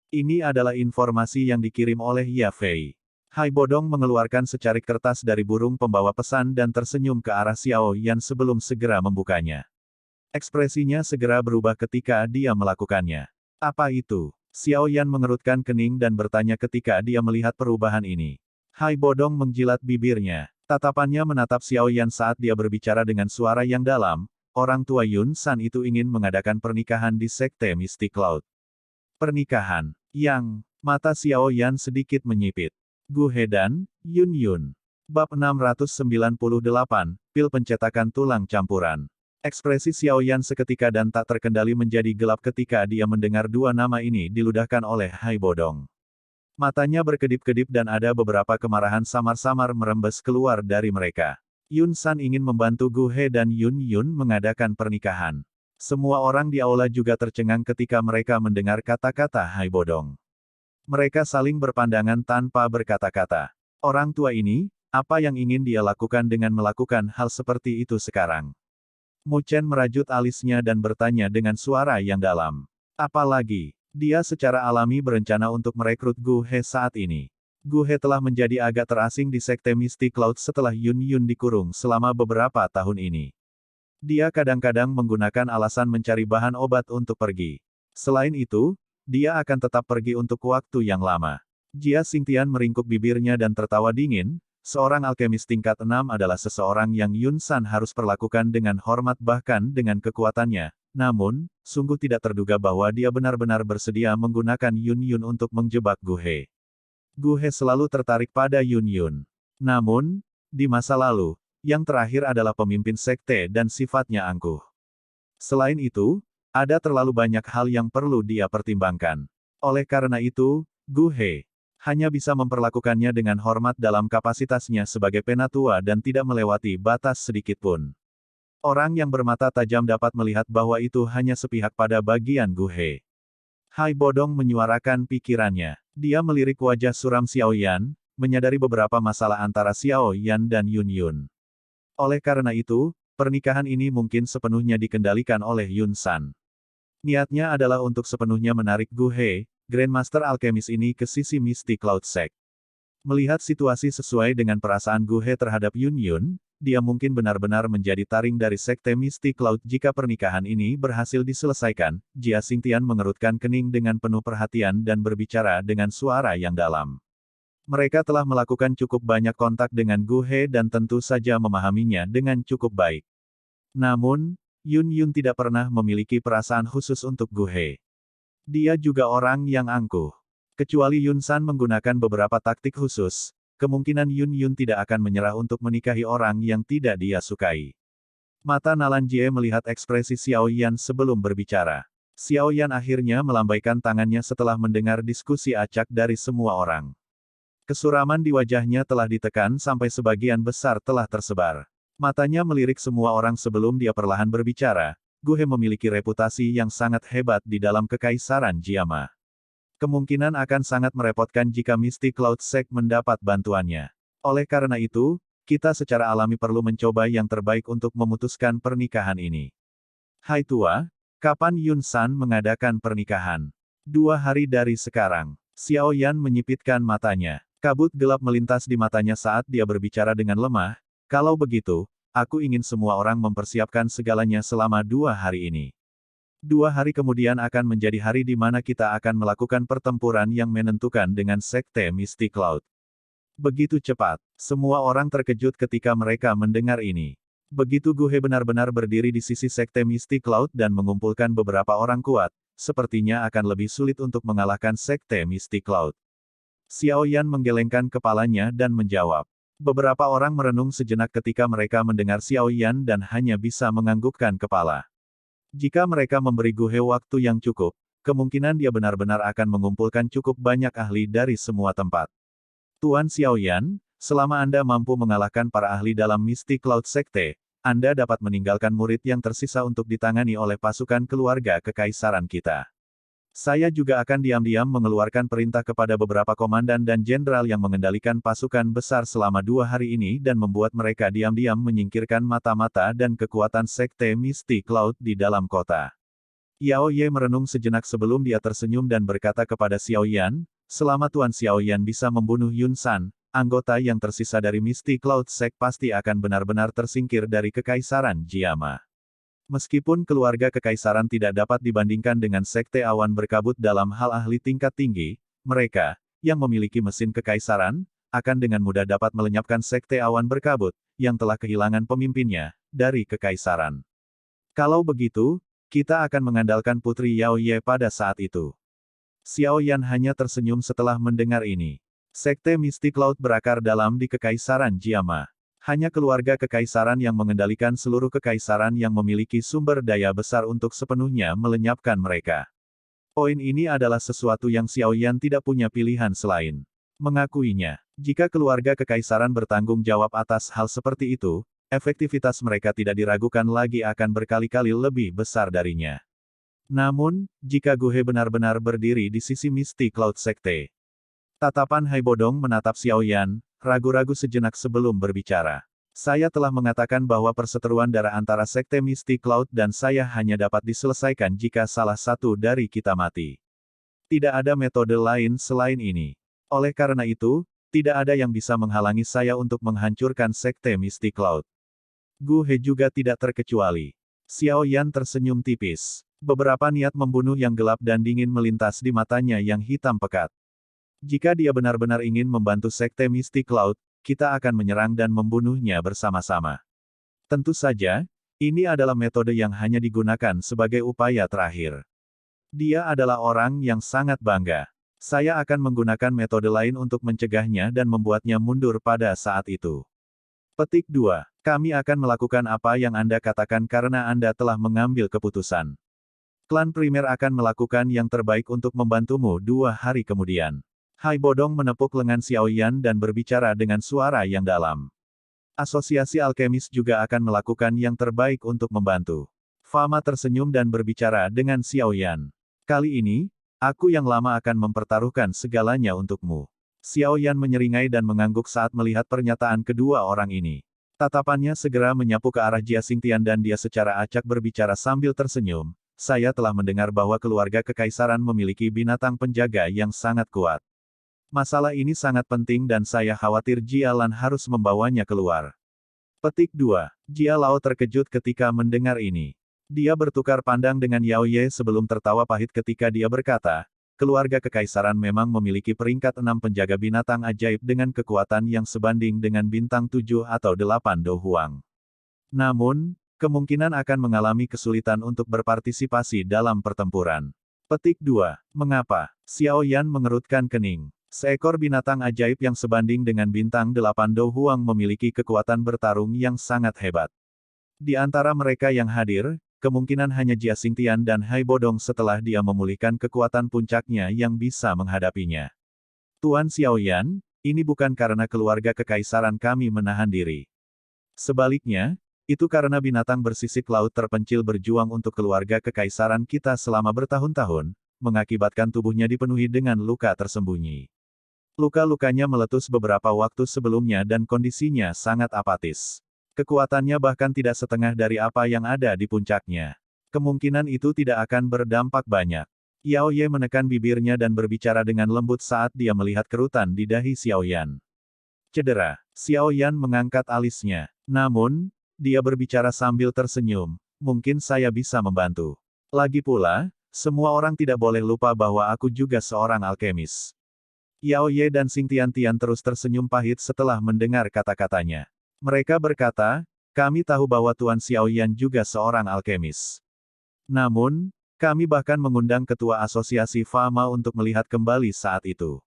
Ini adalah informasi yang dikirim oleh Ya Fei. Hai Bodong mengeluarkan secarik kertas dari burung pembawa pesan dan tersenyum ke arah Xiao Yan sebelum segera membukanya. Ekspresinya segera berubah ketika dia melakukannya. Apa itu? Xiao Yan mengerutkan kening dan bertanya ketika dia melihat perubahan ini. Hai Bodong menjilat bibirnya. Tatapannya menatap Xiao Yan saat dia berbicara dengan suara yang dalam, orang tua Yun San itu ingin mengadakan pernikahan di Sekte Mystic Cloud. Pernikahan, yang, mata Xiao Yan sedikit menyipit. Gu He dan Yun Yun. Bab 698, Pil Pencetakan Tulang Campuran. Ekspresi Xiao Yan seketika dan tak terkendali menjadi gelap ketika dia mendengar dua nama ini diludahkan oleh Hai Bodong. Matanya berkedip-kedip dan ada beberapa kemarahan samar-samar merembes keluar dari mereka. Yun San ingin membantu Gu He dan Yun Yun mengadakan pernikahan. Semua orang di aula juga tercengang ketika mereka mendengar kata-kata Hai Bodong. Mereka saling berpandangan tanpa berkata-kata. Orang tua ini, apa yang ingin dia lakukan dengan melakukan hal seperti itu sekarang? Mu Chen merajut alisnya dan bertanya dengan suara yang dalam. Apalagi, dia secara alami berencana untuk merekrut Gu He saat ini. Gu He telah menjadi agak terasing di Sekte Mystic Cloud setelah Yun Yun dikurung selama beberapa tahun ini. Dia kadang-kadang menggunakan alasan mencari bahan obat untuk pergi. Selain itu, dia akan tetap pergi untuk waktu yang lama. Jia Xingtian meringkuk bibirnya dan tertawa dingin, seorang alkemis tingkat 6 adalah seseorang yang Yun San harus perlakukan dengan hormat bahkan dengan kekuatannya. Namun, sungguh tidak terduga bahwa dia benar-benar bersedia menggunakan Yun Yun untuk menjebak Gu He. Gu He selalu tertarik pada Yun Yun. Namun, di masa lalu, yang terakhir adalah pemimpin sekte dan sifatnya angkuh. Selain itu, ada terlalu banyak hal yang perlu dia pertimbangkan. Oleh karena itu, Gu He hanya bisa memperlakukannya dengan hormat dalam kapasitasnya sebagai penatua dan tidak melewati batas sedikitpun. Orang yang bermata tajam dapat melihat bahwa itu hanya sepihak pada bagian Gu He. Hai Bodong menyuarakan pikirannya. Dia melirik wajah suram Xiao Yan, menyadari beberapa masalah antara Xiao Yan dan Yun Yun. Oleh karena itu, pernikahan ini mungkin sepenuhnya dikendalikan oleh Yun San. Niatnya adalah untuk sepenuhnya menarik Gu He, Grandmaster Alkemis ini ke sisi Mystic Cloud Sect. Melihat situasi sesuai dengan perasaan Gu He terhadap Yun Yun, dia mungkin benar-benar menjadi taring dari Sekte Mystic Cloud jika pernikahan ini berhasil diselesaikan. Jia Xingtian mengerutkan kening dengan penuh perhatian dan berbicara dengan suara yang dalam. Mereka telah melakukan cukup banyak kontak dengan Gu He dan tentu saja memahaminya dengan cukup baik. Namun, Yun Yun tidak pernah memiliki perasaan khusus untuk Gu He. Dia juga orang yang angkuh. Kecuali Yun San menggunakan beberapa taktik khusus, kemungkinan Yun Yun tidak akan menyerah untuk menikahi orang yang tidak dia sukai. Mata Nalan Jie melihat ekspresi Xiao Yan sebelum berbicara. Xiao Yan akhirnya melambaikan tangannya setelah mendengar diskusi acak dari semua orang. Kesuraman di wajahnya telah ditekan sampai sebagian besar telah tersebar. Matanya melirik semua orang sebelum dia perlahan berbicara. Gu He memiliki reputasi yang sangat hebat di dalam Kekaisaran Jiama. Kemungkinan akan sangat merepotkan jika Mystic Cloud Sect mendapat bantuannya. Oleh karena itu, kita secara alami perlu mencoba yang terbaik untuk memutuskan pernikahan ini. Hai tua, kapan Yun San mengadakan pernikahan? 2 hari dari sekarang. Xiao Yan menyipitkan matanya. Kabut gelap melintas di matanya saat dia berbicara dengan lemah. Kalau begitu, aku ingin semua orang mempersiapkan segalanya selama 2 hari ini. 2 hari kemudian akan menjadi hari di mana kita akan melakukan pertempuran yang menentukan dengan Sekte Mystic Cloud. Begitu cepat, semua orang terkejut ketika mereka mendengar ini. Begitu Gu He benar-benar berdiri di sisi Sekte Mystic Cloud dan mengumpulkan beberapa orang kuat, sepertinya akan lebih sulit untuk mengalahkan Sekte Mystic Cloud. Xiao Yan menggelengkan kepalanya dan menjawab. Beberapa orang merenung sejenak ketika mereka mendengar Xiao Yan dan hanya bisa menganggukkan kepala. Jika mereka memberi Gu He waktu yang cukup, kemungkinan dia benar-benar akan mengumpulkan cukup banyak ahli dari semua tempat. Tuan Xiao Yan, selama Anda mampu mengalahkan para ahli dalam Mystic Cloud Sekte, Anda dapat meninggalkan murid yang tersisa untuk ditangani oleh pasukan keluarga kekaisaran kita. Saya juga akan diam-diam mengeluarkan perintah kepada beberapa komandan dan jenderal yang mengendalikan pasukan besar selama 2 hari ini dan membuat mereka diam-diam menyingkirkan mata-mata dan kekuatan Sekte Mystic Cloud di dalam kota. Yao Ye merenung sejenak sebelum dia tersenyum dan berkata kepada Xiao Yan, selama Tuan Xiao Yan bisa membunuh Yun San, anggota yang tersisa dari Mystic Cloud Sect pasti akan benar-benar tersingkir dari Kekaisaran Jiama. Meskipun keluarga kekaisaran tidak dapat dibandingkan dengan Sekte Awan Berkabut dalam hal ahli tingkat tinggi, mereka, yang memiliki mesin kekaisaran, akan dengan mudah dapat melenyapkan Sekte Awan Berkabut, yang telah kehilangan pemimpinnya, dari Kekaisaran. Kalau begitu, kita akan mengandalkan Putri Yao Ye pada saat itu. Xiao Yan hanya tersenyum setelah mendengar ini. Sekte Mistik Laut berakar dalam di Kekaisaran Jiama. Hanya keluarga kekaisaran yang mengendalikan seluruh kekaisaran yang memiliki sumber daya besar untuk sepenuhnya melenyapkan mereka. Poin ini adalah sesuatu yang Xiao Yan tidak punya pilihan selain mengakuinya. Jika keluarga kekaisaran bertanggung jawab atas hal seperti itu, efektivitas mereka tidak diragukan lagi akan berkali-kali lebih besar darinya. Namun, jika Guhe benar-benar berdiri di sisi Mistik Laut Sekte. Tatapan Hai Bodong menatap Xiao Yan, ragu-ragu sejenak sebelum berbicara. Saya telah mengatakan bahwa perseteruan darah antara Sekte Mistik Laut dan saya hanya dapat diselesaikan jika salah satu dari kita mati. Tidak ada metode lain selain ini. Oleh karena itu, tidak ada yang bisa menghalangi saya untuk menghancurkan Sekte Mistik Laut. Gu He juga tidak terkecuali. Xiao Yan tersenyum tipis. Beberapa niat membunuh yang gelap dan dingin melintas di matanya yang hitam pekat. Jika dia benar-benar ingin membantu Sekte Mistik Laut, kita akan menyerang dan membunuhnya bersama-sama. Tentu saja, ini adalah metode yang hanya digunakan sebagai upaya terakhir. Dia adalah orang yang sangat bangga. Saya akan menggunakan metode lain untuk mencegahnya dan membuatnya mundur pada saat itu. Petik 2. Kami akan melakukan apa yang Anda katakan karena Anda telah mengambil keputusan. Klan primer akan melakukan yang terbaik untuk membantumu 2 hari kemudian. Hai Bodong menepuk lengan Xiao Yan dan berbicara dengan suara yang dalam. Asosiasi Alkemis juga akan melakukan yang terbaik untuk membantu. Fama tersenyum dan berbicara dengan Xiao Yan. Kali ini, aku yang lama akan mempertaruhkan segalanya untukmu. Xiao Yan menyeringai dan mengangguk saat melihat pernyataan kedua orang ini. Tatapannya segera menyapu ke arah Jia Xingtian dan dia secara acak berbicara sambil tersenyum. Saya telah mendengar bahwa keluarga kekaisaran memiliki binatang penjaga yang sangat kuat. Masalah ini sangat penting dan saya khawatir Jia Lan harus membawanya keluar. Petik 2. Jia Lao terkejut ketika mendengar ini. Dia bertukar pandang dengan Yao Ye sebelum tertawa pahit ketika dia berkata, keluarga kekaisaran memang memiliki peringkat 6 penjaga binatang ajaib dengan kekuatan yang sebanding dengan bintang 7 atau 8 Do Huang. Namun, kemungkinan akan mengalami kesulitan untuk berpartisipasi dalam pertempuran. Petik 2. Mengapa? Xiao Yan mengerutkan kening. Seekor binatang ajaib yang sebanding dengan bintang 8 Do Huang memiliki kekuatan bertarung yang sangat hebat. Di antara mereka yang hadir, kemungkinan hanya Jia Xingtian dan Hai Bodong setelah dia memulihkan kekuatan puncaknya yang bisa menghadapinya. Tuan Xiao Yan, ini bukan karena keluarga kekaisaran kami menahan diri. Sebaliknya, itu karena binatang bersisik laut terpencil berjuang untuk keluarga kekaisaran kita selama bertahun-tahun, mengakibatkan tubuhnya dipenuhi dengan luka tersembunyi. Luka-lukanya meletus beberapa waktu sebelumnya dan kondisinya sangat apatis. Kekuatannya bahkan tidak setengah dari apa yang ada di puncaknya. Kemungkinan itu tidak akan berdampak banyak. Yao Ye menekan bibirnya dan berbicara dengan lembut saat dia melihat kerutan di dahi Xiao Yan. Cedera. Xiao Yan mengangkat alisnya. Namun, dia berbicara sambil tersenyum. Mungkin saya bisa membantu. Lagi pula, semua orang tidak boleh lupa bahwa aku juga seorang alkemis. Yao Ye dan Xingtian Tian terus tersenyum pahit setelah mendengar kata-katanya. Mereka berkata, kami tahu bahwa Tuan Xiao Yan juga seorang alkemis. Namun, kami bahkan mengundang ketua asosiasi Fama untuk melihat kembali saat itu.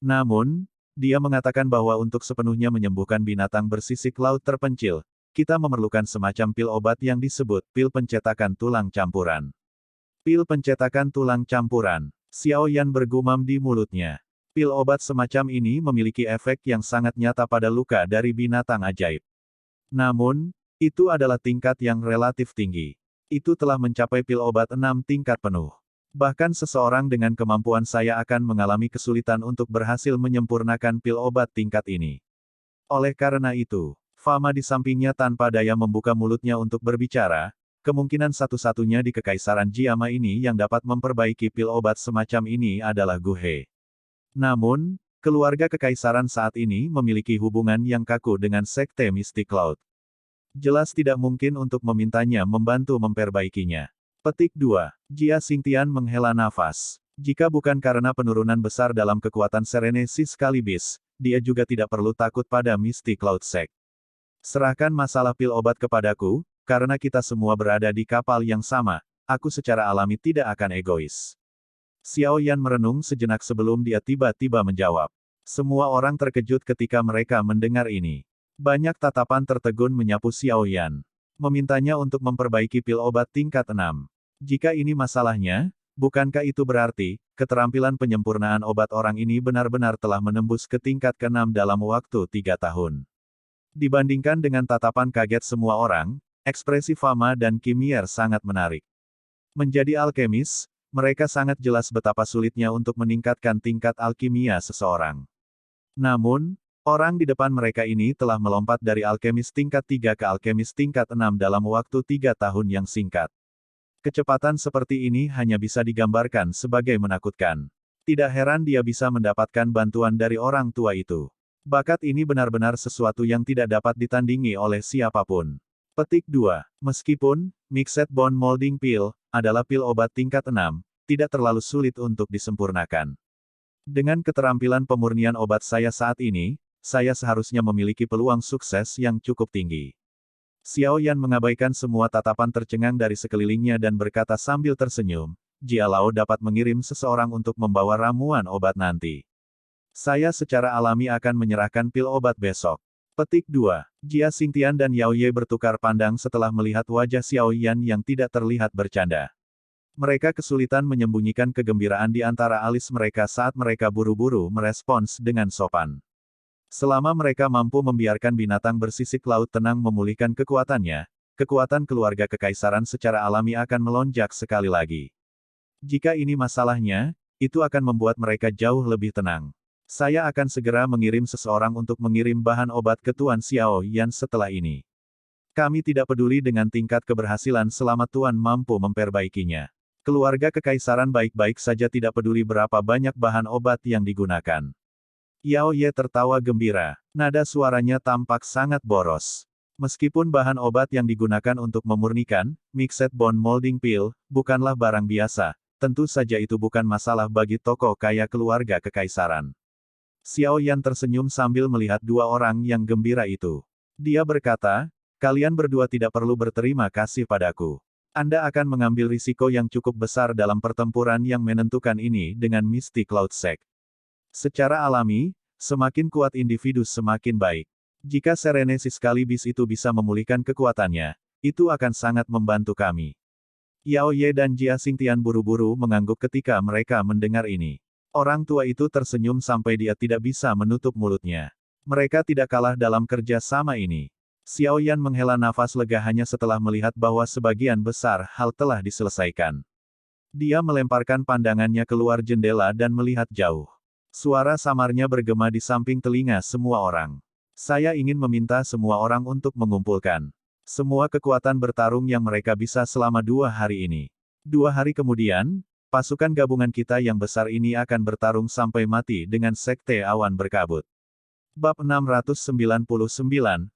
Namun, dia mengatakan bahwa untuk sepenuhnya menyembuhkan binatang bersisik laut terpencil, kita memerlukan semacam pil obat yang disebut pil pencetakan tulang campuran. Pil pencetakan tulang campuran. Xiao Yan bergumam di mulutnya. Pil obat semacam ini memiliki efek yang sangat nyata pada luka dari binatang ajaib. Namun, itu adalah tingkat yang relatif tinggi. Itu telah mencapai pil obat 6 tingkat penuh. Bahkan seseorang dengan kemampuan saya akan mengalami kesulitan untuk berhasil menyempurnakan pil obat tingkat ini. Oleh karena itu, Fama di sampingnya tanpa daya membuka mulutnya untuk berbicara, kemungkinan satu-satunya di Kekaisaran Jiama ini yang dapat memperbaiki pil obat semacam ini adalah Gu He. Namun, keluarga kekaisaran saat ini memiliki hubungan yang kaku dengan Sekte Mistik Laut. Jelas tidak mungkin untuk memintanya membantu memperbaikinya. Petik 2. Jia Xingtian menghela nafas. Jika bukan karena penurunan besar dalam kekuatan Serenesis Kalibis, dia juga tidak perlu takut pada Misty Cloud Sect. Serahkan masalah pil obat kepadaku, karena kita semua berada di kapal yang sama, aku secara alami tidak akan egois. Xiao Yan merenung sejenak sebelum dia tiba-tiba menjawab. Semua orang terkejut ketika mereka mendengar ini. Banyak tatapan tertegun menyapu Xiao Yan. Memintanya untuk memperbaiki pil obat tingkat 6. Jika ini masalahnya, bukankah itu berarti, keterampilan penyempurnaan obat orang ini benar-benar telah menembus ke tingkat ke-6 dalam waktu 3 tahun. Dibandingkan dengan tatapan kaget semua orang, ekspresi Fama dan Kimier sangat menarik. Menjadi alkemis, mereka sangat jelas betapa sulitnya untuk meningkatkan tingkat alkimia seseorang. Namun, orang di depan mereka ini telah melompat dari alkemis tingkat 3 ke alkemis tingkat 6 dalam waktu 3 tahun yang singkat. Kecepatan seperti ini hanya bisa digambarkan sebagai menakutkan. Tidak heran dia bisa mendapatkan bantuan dari orang tua itu. Bakat ini benar-benar sesuatu yang tidak dapat ditandingi oleh siapapun. Petik 2. Meskipun, Mixed Bone Molding Pill adalah pil obat tingkat 6, tidak terlalu sulit untuk disempurnakan. Dengan keterampilan pemurnian obat saya saat ini, saya seharusnya memiliki peluang sukses yang cukup tinggi. Xiao Yan mengabaikan semua tatapan tercengang dari sekelilingnya dan berkata sambil tersenyum, Jia Lao dapat mengirim seseorang untuk membawa ramuan obat nanti. Saya secara alami akan menyerahkan pil obat besok. Petik 2. Jia Xingtian dan Yao Ye bertukar pandang setelah melihat wajah Xiao Yan yang tidak terlihat bercanda. Mereka kesulitan menyembunyikan kegembiraan di antara alis mereka saat mereka buru-buru merespons dengan sopan. Selama mereka mampu membiarkan binatang bersisik laut tenang memulihkan kekuatannya, kekuatan keluarga kekaisaran secara alami akan melonjak sekali lagi. Jika ini masalahnya, itu akan membuat mereka jauh lebih tenang. Saya akan segera mengirim seseorang untuk mengirim bahan obat ke Tuan Xiao Yan setelah ini. Kami tidak peduli dengan tingkat keberhasilan selama Tuan mampu memperbaikinya. Keluarga kekaisaran baik-baik saja tidak peduli berapa banyak bahan obat yang digunakan. Yao Ye tertawa gembira. Nada suaranya tampak sangat boros. Meskipun bahan obat yang digunakan untuk memurnikan, Mixed Bone Molding Pill, bukanlah barang biasa, tentu saja itu bukan masalah bagi tokoh kaya keluarga kekaisaran. Xiao Yan tersenyum sambil melihat dua orang yang gembira itu. Dia berkata, kalian berdua tidak perlu berterima kasih padaku. Anda akan mengambil risiko yang cukup besar dalam pertempuran yang menentukan ini dengan Misty Cloud Sect. Secara alami, semakin kuat individu semakin baik. Jika Serenesis Kalibis itu bisa memulihkan kekuatannya, itu akan sangat membantu kami. Yao Ye dan Jia Xingtian buru-buru mengangguk ketika mereka mendengar ini. Orang tua itu tersenyum sampai dia tidak bisa menutup mulutnya. Mereka tidak kalah dalam kerja sama ini. Xiao Yan menghela nafas lega hanya setelah melihat bahwa sebagian besar hal telah diselesaikan. Dia melemparkan pandangannya keluar jendela dan melihat jauh. Suara samarnya bergema di samping telinga semua orang. Saya ingin meminta semua orang untuk mengumpulkan semua kekuatan bertarung yang mereka bisa selama 2 hari ini. 2 hari kemudian, pasukan gabungan kita yang besar ini akan bertarung sampai mati dengan Sekte Awan Berkabut. Bab 699,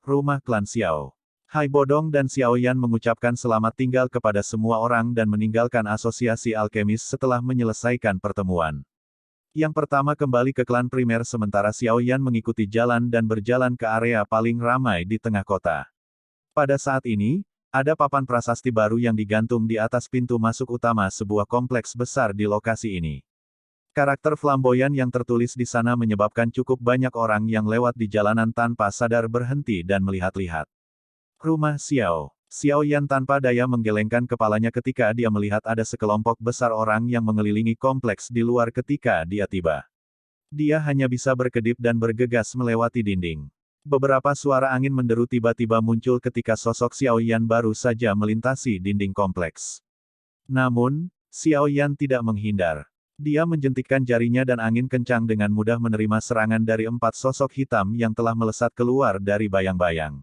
Rumah Klan Xiao. Hai Bodong dan Xiao Yan mengucapkan selamat tinggal kepada semua orang dan meninggalkan asosiasi alkemis setelah menyelesaikan pertemuan. Yang pertama kembali ke klan primer sementara Xiao Yan mengikuti jalan dan berjalan ke area paling ramai di tengah kota. Pada saat ini, ada papan prasasti baru yang digantung di atas pintu masuk utama sebuah kompleks besar di lokasi ini. Karakter flamboyan yang tertulis di sana menyebabkan cukup banyak orang yang lewat di jalanan tanpa sadar berhenti dan melihat-lihat. Rumah Xiao. Xiao Yan tanpa daya menggelengkan kepalanya ketika dia melihat ada sekelompok besar orang yang mengelilingi kompleks di luar ketika dia tiba. Dia hanya bisa berkedip dan bergegas melewati dinding. Beberapa suara angin menderu tiba-tiba muncul ketika sosok Xiao Yan baru saja melintasi dinding kompleks. Namun, Xiao Yan tidak menghindar. Dia menjentikkan jarinya dan angin kencang dengan mudah menerima serangan dari 4 sosok hitam yang telah melesat keluar dari bayang-bayang.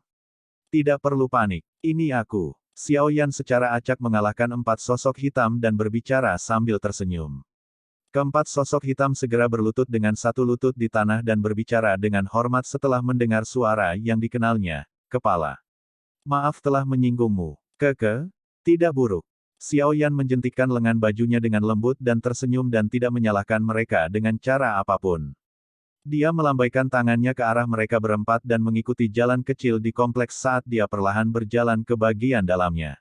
Tidak perlu panik, ini aku. Xiao Yan secara acak mengalahkan 4 sosok hitam dan berbicara sambil tersenyum. Keempat sosok hitam segera berlutut dengan satu lutut di tanah dan berbicara dengan hormat setelah mendengar suara yang dikenalnya, kepala. Maaf telah menyinggungmu. Tidak buruk. Xiao Yan menjentikkan lengan bajunya dengan lembut dan tersenyum dan tidak menyalahkan mereka dengan cara apapun. Dia melambaikan tangannya ke arah mereka berempat dan mengikuti jalan kecil di kompleks saat dia perlahan berjalan ke bagian dalamnya.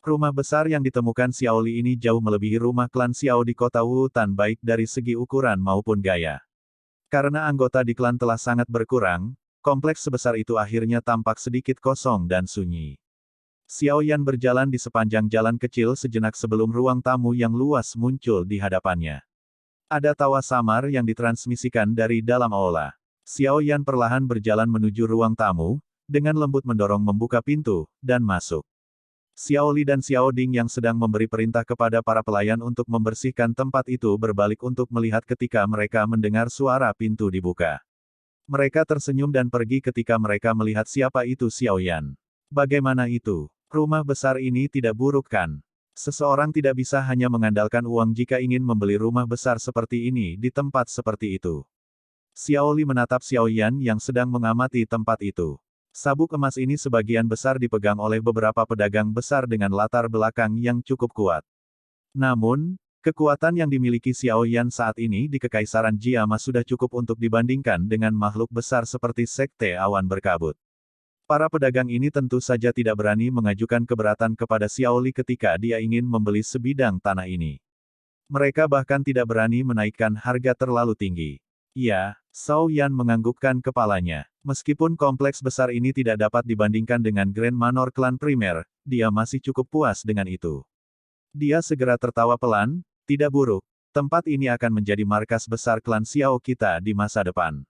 Rumah besar yang ditemukan Xiao Li ini jauh melebihi rumah klan Xiao di kota Wutan baik dari segi ukuran maupun gaya. Karena anggota di klan telah sangat berkurang, kompleks sebesar itu akhirnya tampak sedikit kosong dan sunyi. Xiao Yan berjalan di sepanjang jalan kecil sejenak sebelum ruang tamu yang luas muncul di hadapannya. Ada tawa samar yang ditransmisikan dari dalam aula. Xiao Yan perlahan berjalan menuju ruang tamu, dengan lembut mendorong membuka pintu, dan masuk. Xiao Li dan Xiao Ding yang sedang memberi perintah kepada para pelayan untuk membersihkan tempat itu berbalik untuk melihat ketika mereka mendengar suara pintu dibuka. Mereka tersenyum dan pergi ketika mereka melihat siapa itu Xiao Yan. Bagaimana itu? Rumah besar ini tidak buruk kan? Seseorang tidak bisa hanya mengandalkan uang jika ingin membeli rumah besar seperti ini di tempat seperti itu. Xiao Li menatap Xiao Yan yang sedang mengamati tempat itu. Sabuk emas ini sebagian besar dipegang oleh beberapa pedagang besar dengan latar belakang yang cukup kuat. Namun, kekuatan yang dimiliki Xiao Yan saat ini di Kekaisaran Jiama sudah cukup untuk dibandingkan dengan makhluk besar seperti Sekte Awan Berkabut. Para pedagang ini tentu saja tidak berani mengajukan keberatan kepada Xiao Li ketika dia ingin membeli sebidang tanah ini. Mereka bahkan tidak berani menaikkan harga terlalu tinggi. Ya, Xiao Yan menganggukkan kepalanya. Meskipun kompleks besar ini tidak dapat dibandingkan dengan Grand Manor Klan Primer, dia masih cukup puas dengan itu. Dia segera tertawa pelan, tidak buruk. Tempat ini akan menjadi markas besar klan Xiao kita di masa depan.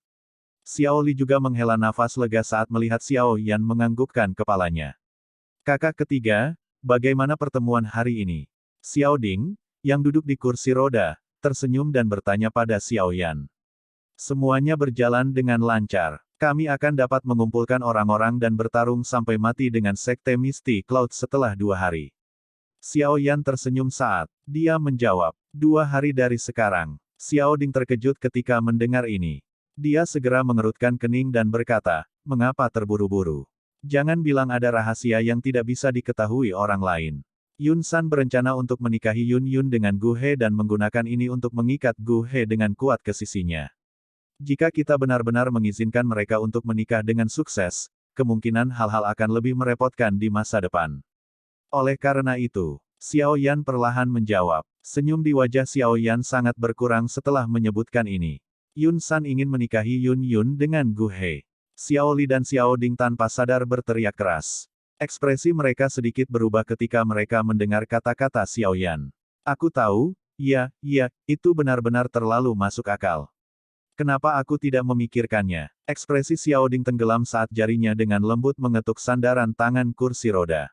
Xiao Li juga menghela nafas lega saat melihat Xiao Yan menganggukkan kepalanya. Kakak ketiga, bagaimana pertemuan hari ini? Xiao Ding, yang duduk di kursi roda, tersenyum dan bertanya pada Xiao Yan. Semuanya berjalan dengan lancar. Kami akan dapat mengumpulkan orang-orang dan bertarung sampai mati dengan Sekte Misty Cloud setelah 2 hari. Xiao Yan tersenyum saat dia menjawab, 2 hari dari sekarang. Xiao Ding terkejut ketika mendengar ini. Dia segera mengerutkan kening dan berkata, mengapa terburu-buru? Jangan bilang ada rahasia yang tidak bisa diketahui orang lain. Yun San berencana untuk menikahi Yun Yun dengan Gu He dan menggunakan ini untuk mengikat Gu He dengan kuat ke sisinya. Jika kita benar-benar mengizinkan mereka untuk menikah dengan sukses, kemungkinan hal-hal akan lebih merepotkan di masa depan. Oleh karena itu, Xiao Yan perlahan menjawab. Senyum di wajah Xiao Yan sangat berkurang setelah menyebutkan ini. Yun San ingin menikahi Yun Yun dengan Gu He. Xiao Li dan Xiao Ding tanpa sadar berteriak keras. Ekspresi mereka sedikit berubah ketika mereka mendengar kata-kata Xiao Yan. Aku tahu, iya, itu benar-benar terlalu masuk akal. Kenapa aku tidak memikirkannya? Ekspresi Xiao Ding tenggelam saat jarinya dengan lembut mengetuk sandaran tangan kursi roda.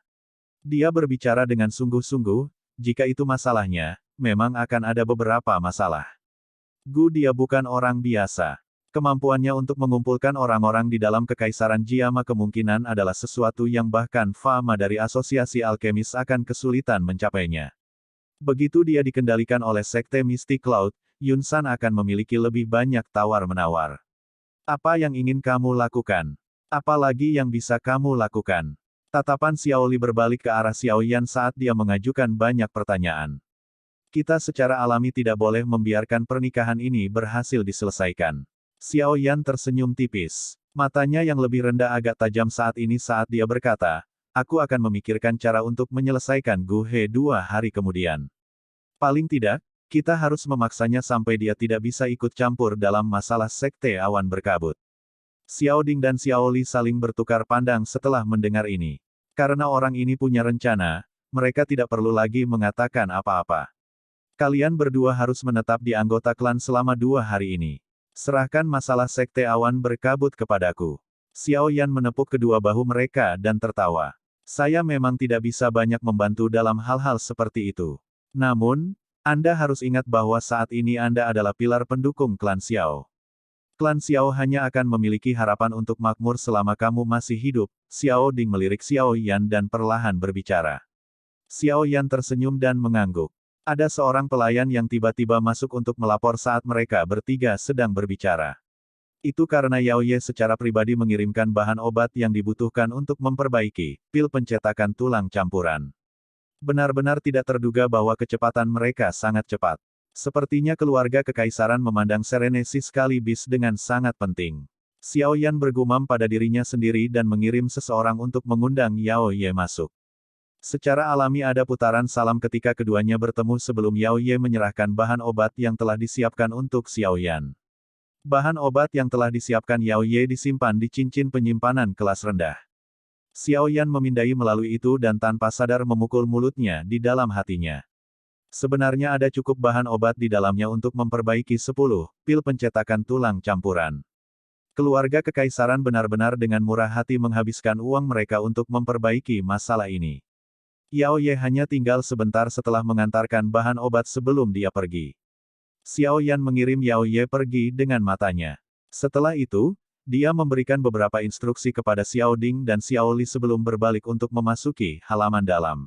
Dia berbicara dengan sungguh-sungguh, jika itu masalahnya, memang akan ada beberapa masalah. Gu dia bukan orang biasa. Kemampuannya untuk mengumpulkan orang-orang di dalam Kekaisaran Jiama kemungkinan adalah sesuatu yang bahkan fama dari asosiasi alkemis akan kesulitan mencapainya. Begitu dia dikendalikan oleh Sekte Misty Cloud, Yun San akan memiliki lebih banyak tawar-menawar. Apa yang ingin kamu lakukan? Apa lagi yang bisa kamu lakukan? Tatapan Xiao Li berbalik ke arah Xiao Yan saat dia mengajukan banyak pertanyaan. Kita secara alami tidak boleh membiarkan pernikahan ini berhasil diselesaikan. Xiao Yan tersenyum tipis. Matanya yang lebih rendah agak tajam saat ini saat dia berkata, aku akan memikirkan cara untuk menyelesaikan Gu He 2 hari kemudian. Paling tidak, kita harus memaksanya sampai dia tidak bisa ikut campur dalam masalah Sekte Awan Berkabut. Xiao Ding dan Xiao Li saling bertukar pandang setelah mendengar ini. Karena orang ini punya rencana, mereka tidak perlu lagi mengatakan apa-apa. Kalian berdua harus menetap di anggota klan selama 2 hari ini. Serahkan masalah Sekte Awan Berkabut kepadaku. Xiao Yan menepuk kedua bahu mereka dan tertawa. Saya memang tidak bisa banyak membantu dalam hal-hal seperti itu. Namun, Anda harus ingat bahwa saat ini Anda adalah pilar pendukung klan Xiao. Klan Xiao hanya akan memiliki harapan untuk makmur selama kamu masih hidup. Xiao Ding melirik Xiao Yan dan perlahan berbicara. Xiao Yan tersenyum dan mengangguk. Ada seorang pelayan yang tiba-tiba masuk untuk melapor saat mereka bertiga sedang berbicara. Itu karena Yao Ye secara pribadi mengirimkan bahan obat yang dibutuhkan untuk memperbaiki pil pencetakan tulang campuran. Benar-benar tidak terduga bahwa kecepatan mereka sangat cepat. Sepertinya keluarga kekaisaran memandang Serenesi Skalibis dengan sangat penting. Xiao Yan bergumam pada dirinya sendiri dan mengirim seseorang untuk mengundang Yao Ye masuk. Secara alami ada putaran salam ketika keduanya bertemu sebelum Yao Ye menyerahkan bahan obat yang telah disiapkan untuk Xiao Yan. Bahan obat yang telah disiapkan Yao Ye disimpan di cincin penyimpanan kelas rendah. Xiao Yan memindai melalui itu dan tanpa sadar memukul mulutnya di dalam hatinya. Sebenarnya ada cukup bahan obat di dalamnya untuk memperbaiki 10 pil pencetakan tulang campuran. Keluarga kekaisaran benar-benar dengan murah hati menghabiskan uang mereka untuk memperbaiki masalah ini. Yao Ye hanya tinggal sebentar setelah mengantarkan bahan obat sebelum dia pergi. Xiao Yan mengirim Yao Ye pergi dengan matanya. Setelah itu, dia memberikan beberapa instruksi kepada Xiao Ding dan Xiao Li sebelum berbalik untuk memasuki halaman dalam.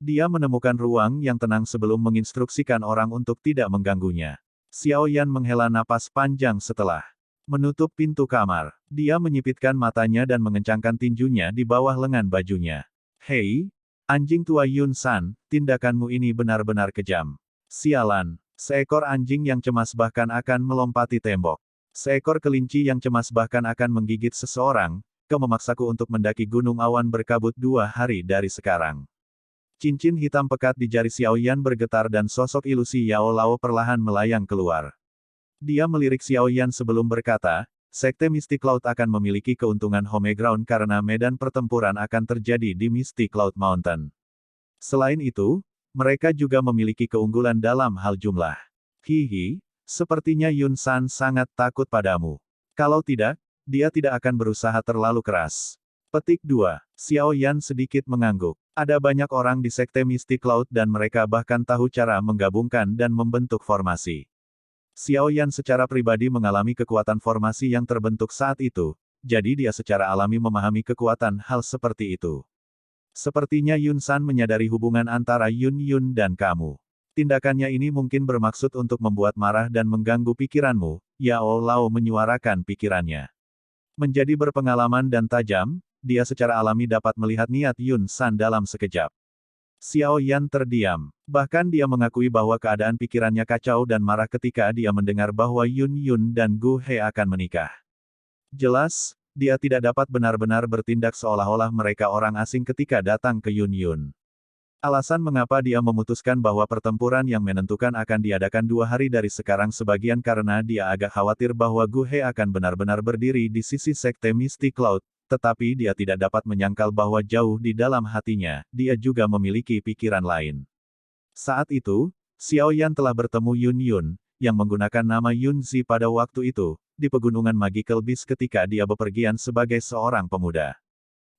Dia menemukan ruang yang tenang sebelum menginstruksikan orang untuk tidak mengganggunya. Xiao Yan menghela napas panjang setelah menutup pintu kamar. Dia menyipitkan matanya dan mengencangkan tinjunya di bawah lengan bajunya. Hei, anjing tua Yun San, tindakanmu ini benar-benar kejam. Sialan, seekor anjing yang cemas bahkan akan melompati tembok. Seekor kelinci yang cemas bahkan akan menggigit seseorang, kau memaksaku untuk mendaki gunung awan berkabut 2 hari dari sekarang. Cincin hitam pekat di jari Xiao Yan bergetar dan sosok ilusi Yao Lao perlahan melayang keluar. Dia melirik Xiao Yan sebelum berkata, Sekte Mystic Cloud akan memiliki keuntungan home ground karena medan pertempuran akan terjadi di Mystic Cloud Mountain. Selain itu, mereka juga memiliki keunggulan dalam hal jumlah. Hihi, sepertinya Yun San sangat takut padamu. Kalau tidak, dia tidak akan berusaha terlalu keras. Petik 2. Xiao Yan sedikit mengangguk. Ada banyak orang di Sekte Mystic Cloud dan mereka bahkan tahu cara menggabungkan dan membentuk formasi. Xiao Yan secara pribadi mengalami kekuatan formasi yang terbentuk saat itu, jadi dia secara alami memahami kekuatan hal seperti itu. Sepertinya Yun San menyadari hubungan antara Yun Yun dan kamu. Tindakannya ini mungkin bermaksud untuk membuat marah dan mengganggu pikiranmu, Yao Lao menyuarakan pikirannya. Menjadi berpengalaman dan tajam, dia secara alami dapat melihat niat Yun San dalam sekejap. Xiao Yan terdiam. Bahkan dia mengakui bahwa keadaan pikirannya kacau dan marah ketika dia mendengar bahwa Yun Yun dan Gu He akan menikah. Jelas, dia tidak dapat benar-benar bertindak seolah-olah mereka orang asing ketika datang ke Yun Yun. Alasan mengapa dia memutuskan bahwa pertempuran yang menentukan akan diadakan 2 hari dari sekarang sebagian karena dia agak khawatir bahwa Gu He akan benar-benar berdiri di sisi Sekte Mystic Cloud. Tetapi dia tidak dapat menyangkal bahwa jauh di dalam hatinya, dia juga memiliki pikiran lain. Saat itu, Xiao Yan telah bertemu Yun Yun, yang menggunakan nama Yun Zi pada waktu itu, di pegunungan Magical Beast ketika dia bepergian sebagai seorang pemuda.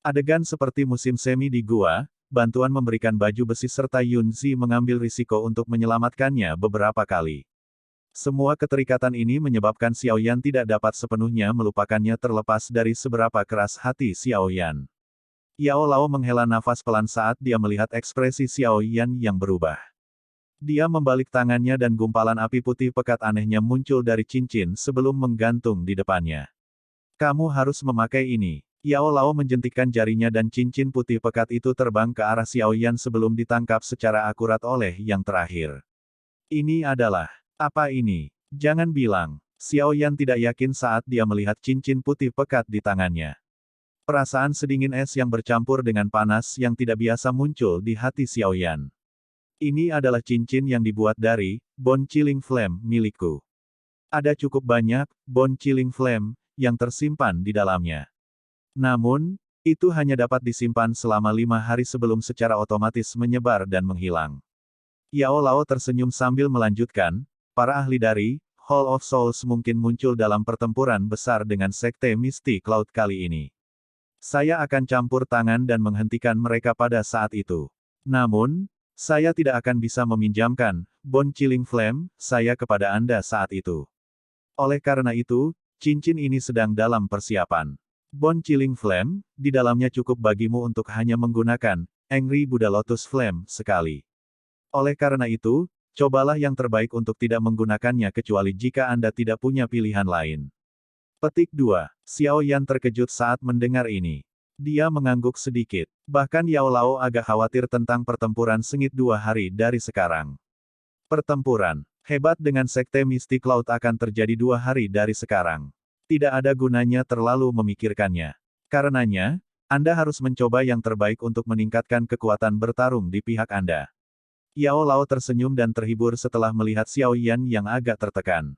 Adegan seperti musim semi di gua, bantuan memberikan baju besi serta Yun Zi mengambil risiko untuk menyelamatkannya beberapa kali. Semua keterikatan ini menyebabkan Xiao Yan tidak dapat sepenuhnya melupakannya terlepas dari seberapa keras hati Xiao Yan. Yao Lao menghela nafas pelan saat dia melihat ekspresi Xiao Yan yang berubah. Dia membalik tangannya dan gumpalan api putih pekat anehnya muncul dari cincin sebelum menggantung di depannya. Kamu harus memakai ini. Yao Lao menjentikkan jarinya dan cincin putih pekat itu terbang ke arah Xiao Yan sebelum ditangkap secara akurat oleh yang terakhir. Ini adalah... Apa ini? Jangan bilang. Xiao Yan tidak yakin saat dia melihat cincin putih pekat di tangannya. Perasaan sedingin es yang bercampur dengan panas yang tidak biasa muncul di hati Xiao Yan. Ini adalah cincin yang dibuat dari Bone Chilling Flame milikku. Ada cukup banyak Bone Chilling Flame yang tersimpan di dalamnya. Namun, itu hanya dapat disimpan selama 5 hari sebelum secara otomatis menyebar dan menghilang. Yao Lao tersenyum sambil melanjutkan, para ahli dari Hall of Souls mungkin muncul dalam pertempuran besar dengan Sekte Mystic Cloud kali ini. Saya akan campur tangan dan menghentikan mereka pada saat itu. Namun, saya tidak akan bisa meminjamkan Bone Chilling Flame saya kepada Anda saat itu. Oleh karena itu, cincin ini sedang dalam persiapan. Bone Chilling Flame, di dalamnya cukup bagimu untuk hanya menggunakan Angry Buddha Lotus Flame sekali. Oleh karena itu, cobalah yang terbaik untuk tidak menggunakannya kecuali jika Anda tidak punya pilihan lain. Petik 2. Xiao Yan terkejut saat mendengar ini. Dia mengangguk sedikit. Bahkan Yao Lao agak khawatir tentang pertempuran sengit 2 hari dari sekarang. Pertempuran. Hebat dengan sekte mistik laut akan terjadi 2 hari dari sekarang. Tidak ada gunanya terlalu memikirkannya. Karenanya, Anda harus mencoba yang terbaik untuk meningkatkan kekuatan bertarung di pihak Anda. Yao Lao tersenyum dan terhibur setelah melihat Xiao Yan yang agak tertekan.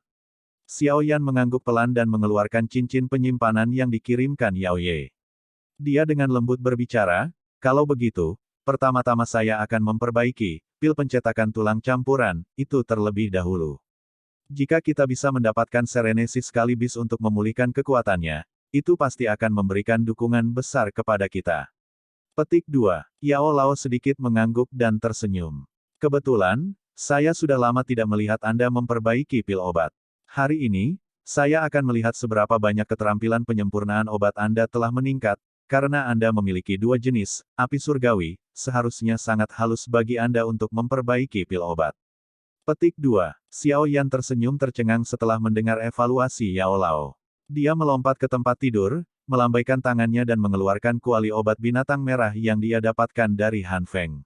Xiao Yan mengangguk pelan dan mengeluarkan cincin penyimpanan yang dikirimkan Yao Ye. Dia dengan lembut berbicara, kalau begitu, pertama-tama saya akan memperbaiki pil pencetakan tulang campuran itu terlebih dahulu. Jika kita bisa mendapatkan Serenesis sekaligus untuk memulihkan kekuatannya, itu pasti akan memberikan dukungan besar kepada kita. Petik 2. Yao Lao sedikit mengangguk dan tersenyum. Kebetulan, saya sudah lama tidak melihat Anda memperbaiki pil obat. Hari ini, saya akan melihat seberapa banyak keterampilan penyempurnaan obat Anda telah meningkat, karena Anda memiliki 2 jenis, api surgawi, seharusnya sangat halus bagi Anda untuk memperbaiki pil obat. Petik 2. Xiao Yan tersenyum tercengang setelah mendengar evaluasi Yao Lao. Dia melompat ke tempat tidur, melambaikan tangannya dan mengeluarkan kuali obat binatang merah yang dia dapatkan dari Han Feng.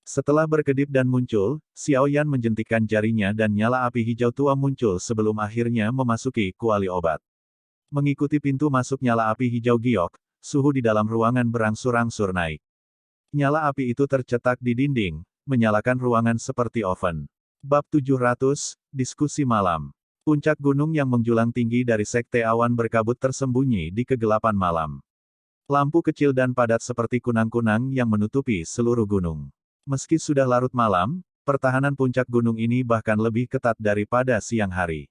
Setelah berkedip dan muncul, Xiao Yan menjentikkan jarinya dan nyala api hijau tua muncul sebelum akhirnya memasuki kuali obat. Mengikuti pintu masuk nyala api hijau giok, suhu di dalam ruangan berangsur-angsur naik. Nyala api itu tercetak di dinding, menyalakan ruangan seperti oven. Bab 700, Diskusi Malam. Puncak gunung yang menjulang tinggi dari Sekte Awan Berkabut tersembunyi di kegelapan malam. Lampu kecil dan padat seperti kunang-kunang yang menutupi seluruh gunung. Meski sudah larut malam, pertahanan puncak gunung ini bahkan lebih ketat daripada siang hari.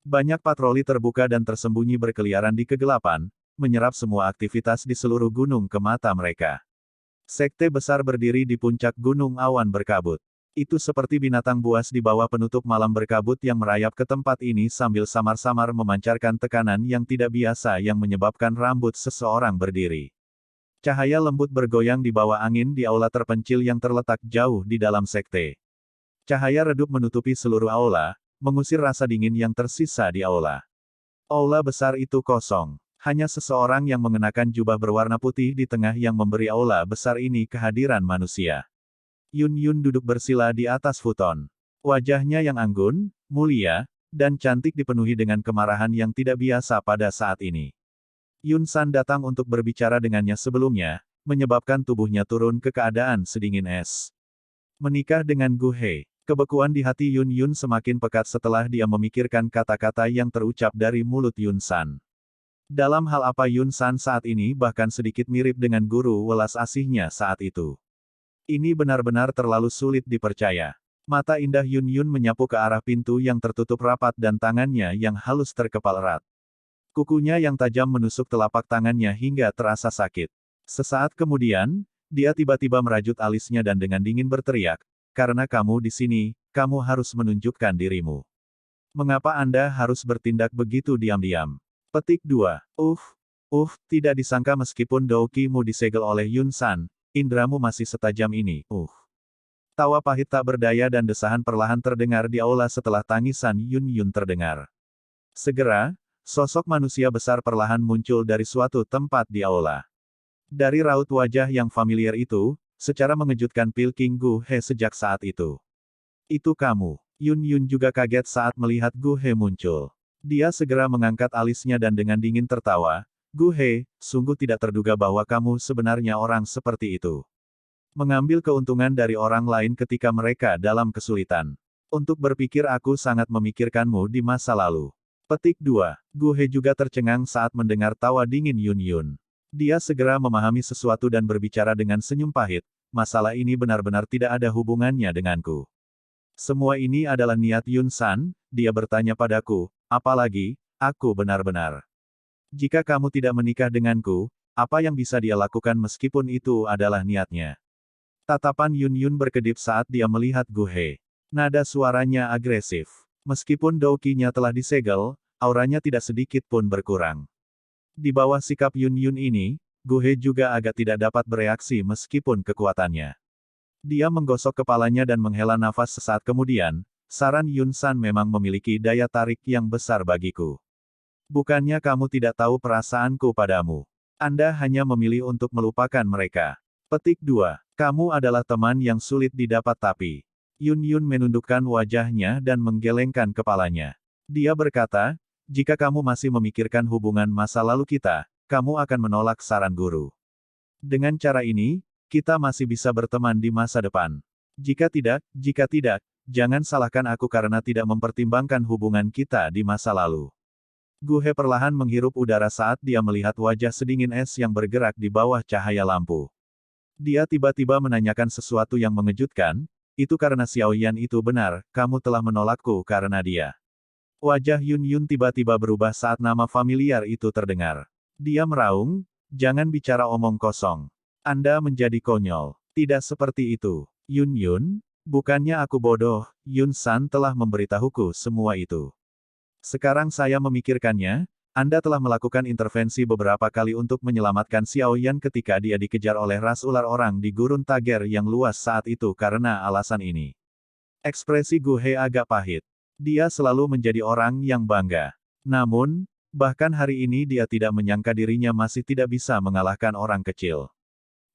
Banyak patroli terbuka dan tersembunyi berkeliaran di kegelapan, menyerap semua aktivitas di seluruh gunung ke mata mereka. Sekte besar berdiri di puncak gunung awan berkabut. Itu seperti binatang buas di bawah penutup malam berkabut yang merayap ke tempat ini sambil samar-samar memancarkan tekanan yang tidak biasa yang menyebabkan rambut seseorang berdiri. Cahaya lembut bergoyang di bawah angin di aula terpencil yang terletak jauh di dalam sekte. Cahaya redup menutupi seluruh aula, mengusir rasa dingin yang tersisa di aula. Aula besar itu kosong. Hanya seseorang yang mengenakan jubah berwarna putih di tengah yang memberi aula besar ini kehadiran manusia. Yun Yun duduk bersila di atas futon. Wajahnya yang anggun, mulia, dan cantik dipenuhi dengan kemarahan yang tidak biasa pada saat ini. Yun San datang untuk berbicara dengannya sebelumnya, menyebabkan tubuhnya turun ke keadaan sedingin es. Menikah dengan Gu He. Kebekuan di hati Yun Yun semakin pekat setelah dia memikirkan kata-kata yang terucap dari mulut Yun San. Dalam hal apa Yun San saat ini bahkan sedikit mirip dengan guru welas asihnya saat itu. Ini benar-benar terlalu sulit dipercaya. Mata indah Yun Yun menyapu ke arah pintu yang tertutup rapat dan tangannya yang halus terkepal erat. Kukunya yang tajam menusuk telapak tangannya hingga terasa sakit. Sesaat kemudian, dia tiba-tiba merajut alisnya dan dengan dingin berteriak, "Karena kamu di sini, kamu harus menunjukkan dirimu. Mengapa Anda harus bertindak begitu diam-diam?" Petik 2. Tidak disangka meskipun Douki-mu disegel oleh Yun San, indramu masih setajam ini. Tawa pahit tak berdaya dan desahan perlahan terdengar di aula setelah tangisan Yun Yun terdengar. Segera, sosok manusia besar perlahan muncul dari suatu tempat di aula. Dari raut wajah yang familiar itu, secara mengejutkan Pil King Gu He sejak saat itu. Itu kamu. Yun Yun juga kaget saat melihat Gu He muncul. Dia segera mengangkat alisnya dan dengan dingin tertawa, "Gu He, sungguh tidak terduga bahwa kamu sebenarnya orang seperti itu. Mengambil keuntungan dari orang lain ketika mereka dalam kesulitan. Untuk berpikir aku sangat memikirkanmu di masa lalu." Petik 2. Gu He juga tercengang saat mendengar tawa dingin Yun Yun. Dia segera memahami sesuatu dan berbicara dengan senyum pahit, "Masalah ini benar-benar tidak ada hubungannya denganku. Semua ini adalah niat Yun San, dia bertanya padaku, apalagi, aku benar-benar. Jika kamu tidak menikah denganku, apa yang bisa dia lakukan meskipun itu adalah niatnya?" Tatapan Yun Yun berkedip saat dia melihat Gu He. Nada suaranya agresif. Meskipun douki-nya telah disegel, auranya tidak sedikit pun berkurang. Di bawah sikap Yun Yun ini, Gu He juga agak tidak dapat bereaksi meskipun kekuatannya. Dia menggosok kepalanya dan menghela nafas sesaat kemudian, saran Yun San memang memiliki daya tarik yang besar bagiku. Bukannya kamu tidak tahu perasaanku padamu. Anda hanya memilih untuk melupakan mereka. Petik 2. Kamu adalah teman yang sulit didapat tapi Yun Yun menundukkan wajahnya dan menggelengkan kepalanya. Dia berkata, jika kamu masih memikirkan hubungan masa lalu kita, kamu akan menolak saran guru. Dengan cara ini, kita masih bisa berteman di masa depan. Jika tidak, jangan salahkan aku karena tidak mempertimbangkan hubungan kita di masa lalu. Gu He perlahan menghirup udara saat dia melihat wajah sedingin es yang bergerak di bawah cahaya lampu. Dia tiba-tiba menanyakan sesuatu yang mengejutkan, itu karena Xiao Yan itu benar, kamu telah menolakku karena dia. Wajah Yun Yun tiba-tiba berubah saat nama familiar itu terdengar. Dia meraung, jangan bicara omong kosong. Anda menjadi konyol. Tidak seperti itu. Yun Yun, bukannya aku bodoh, Yun San telah memberitahuku semua itu. Sekarang saya memikirkannya, Anda telah melakukan intervensi beberapa kali untuk menyelamatkan Xiao Yan ketika dia dikejar oleh ras ular orang di gurun Tager yang luas saat itu karena alasan ini. Ekspresi Gu He agak pahit. Dia selalu menjadi orang yang bangga. Namun, bahkan hari ini dia tidak menyangka dirinya masih tidak bisa mengalahkan orang kecil.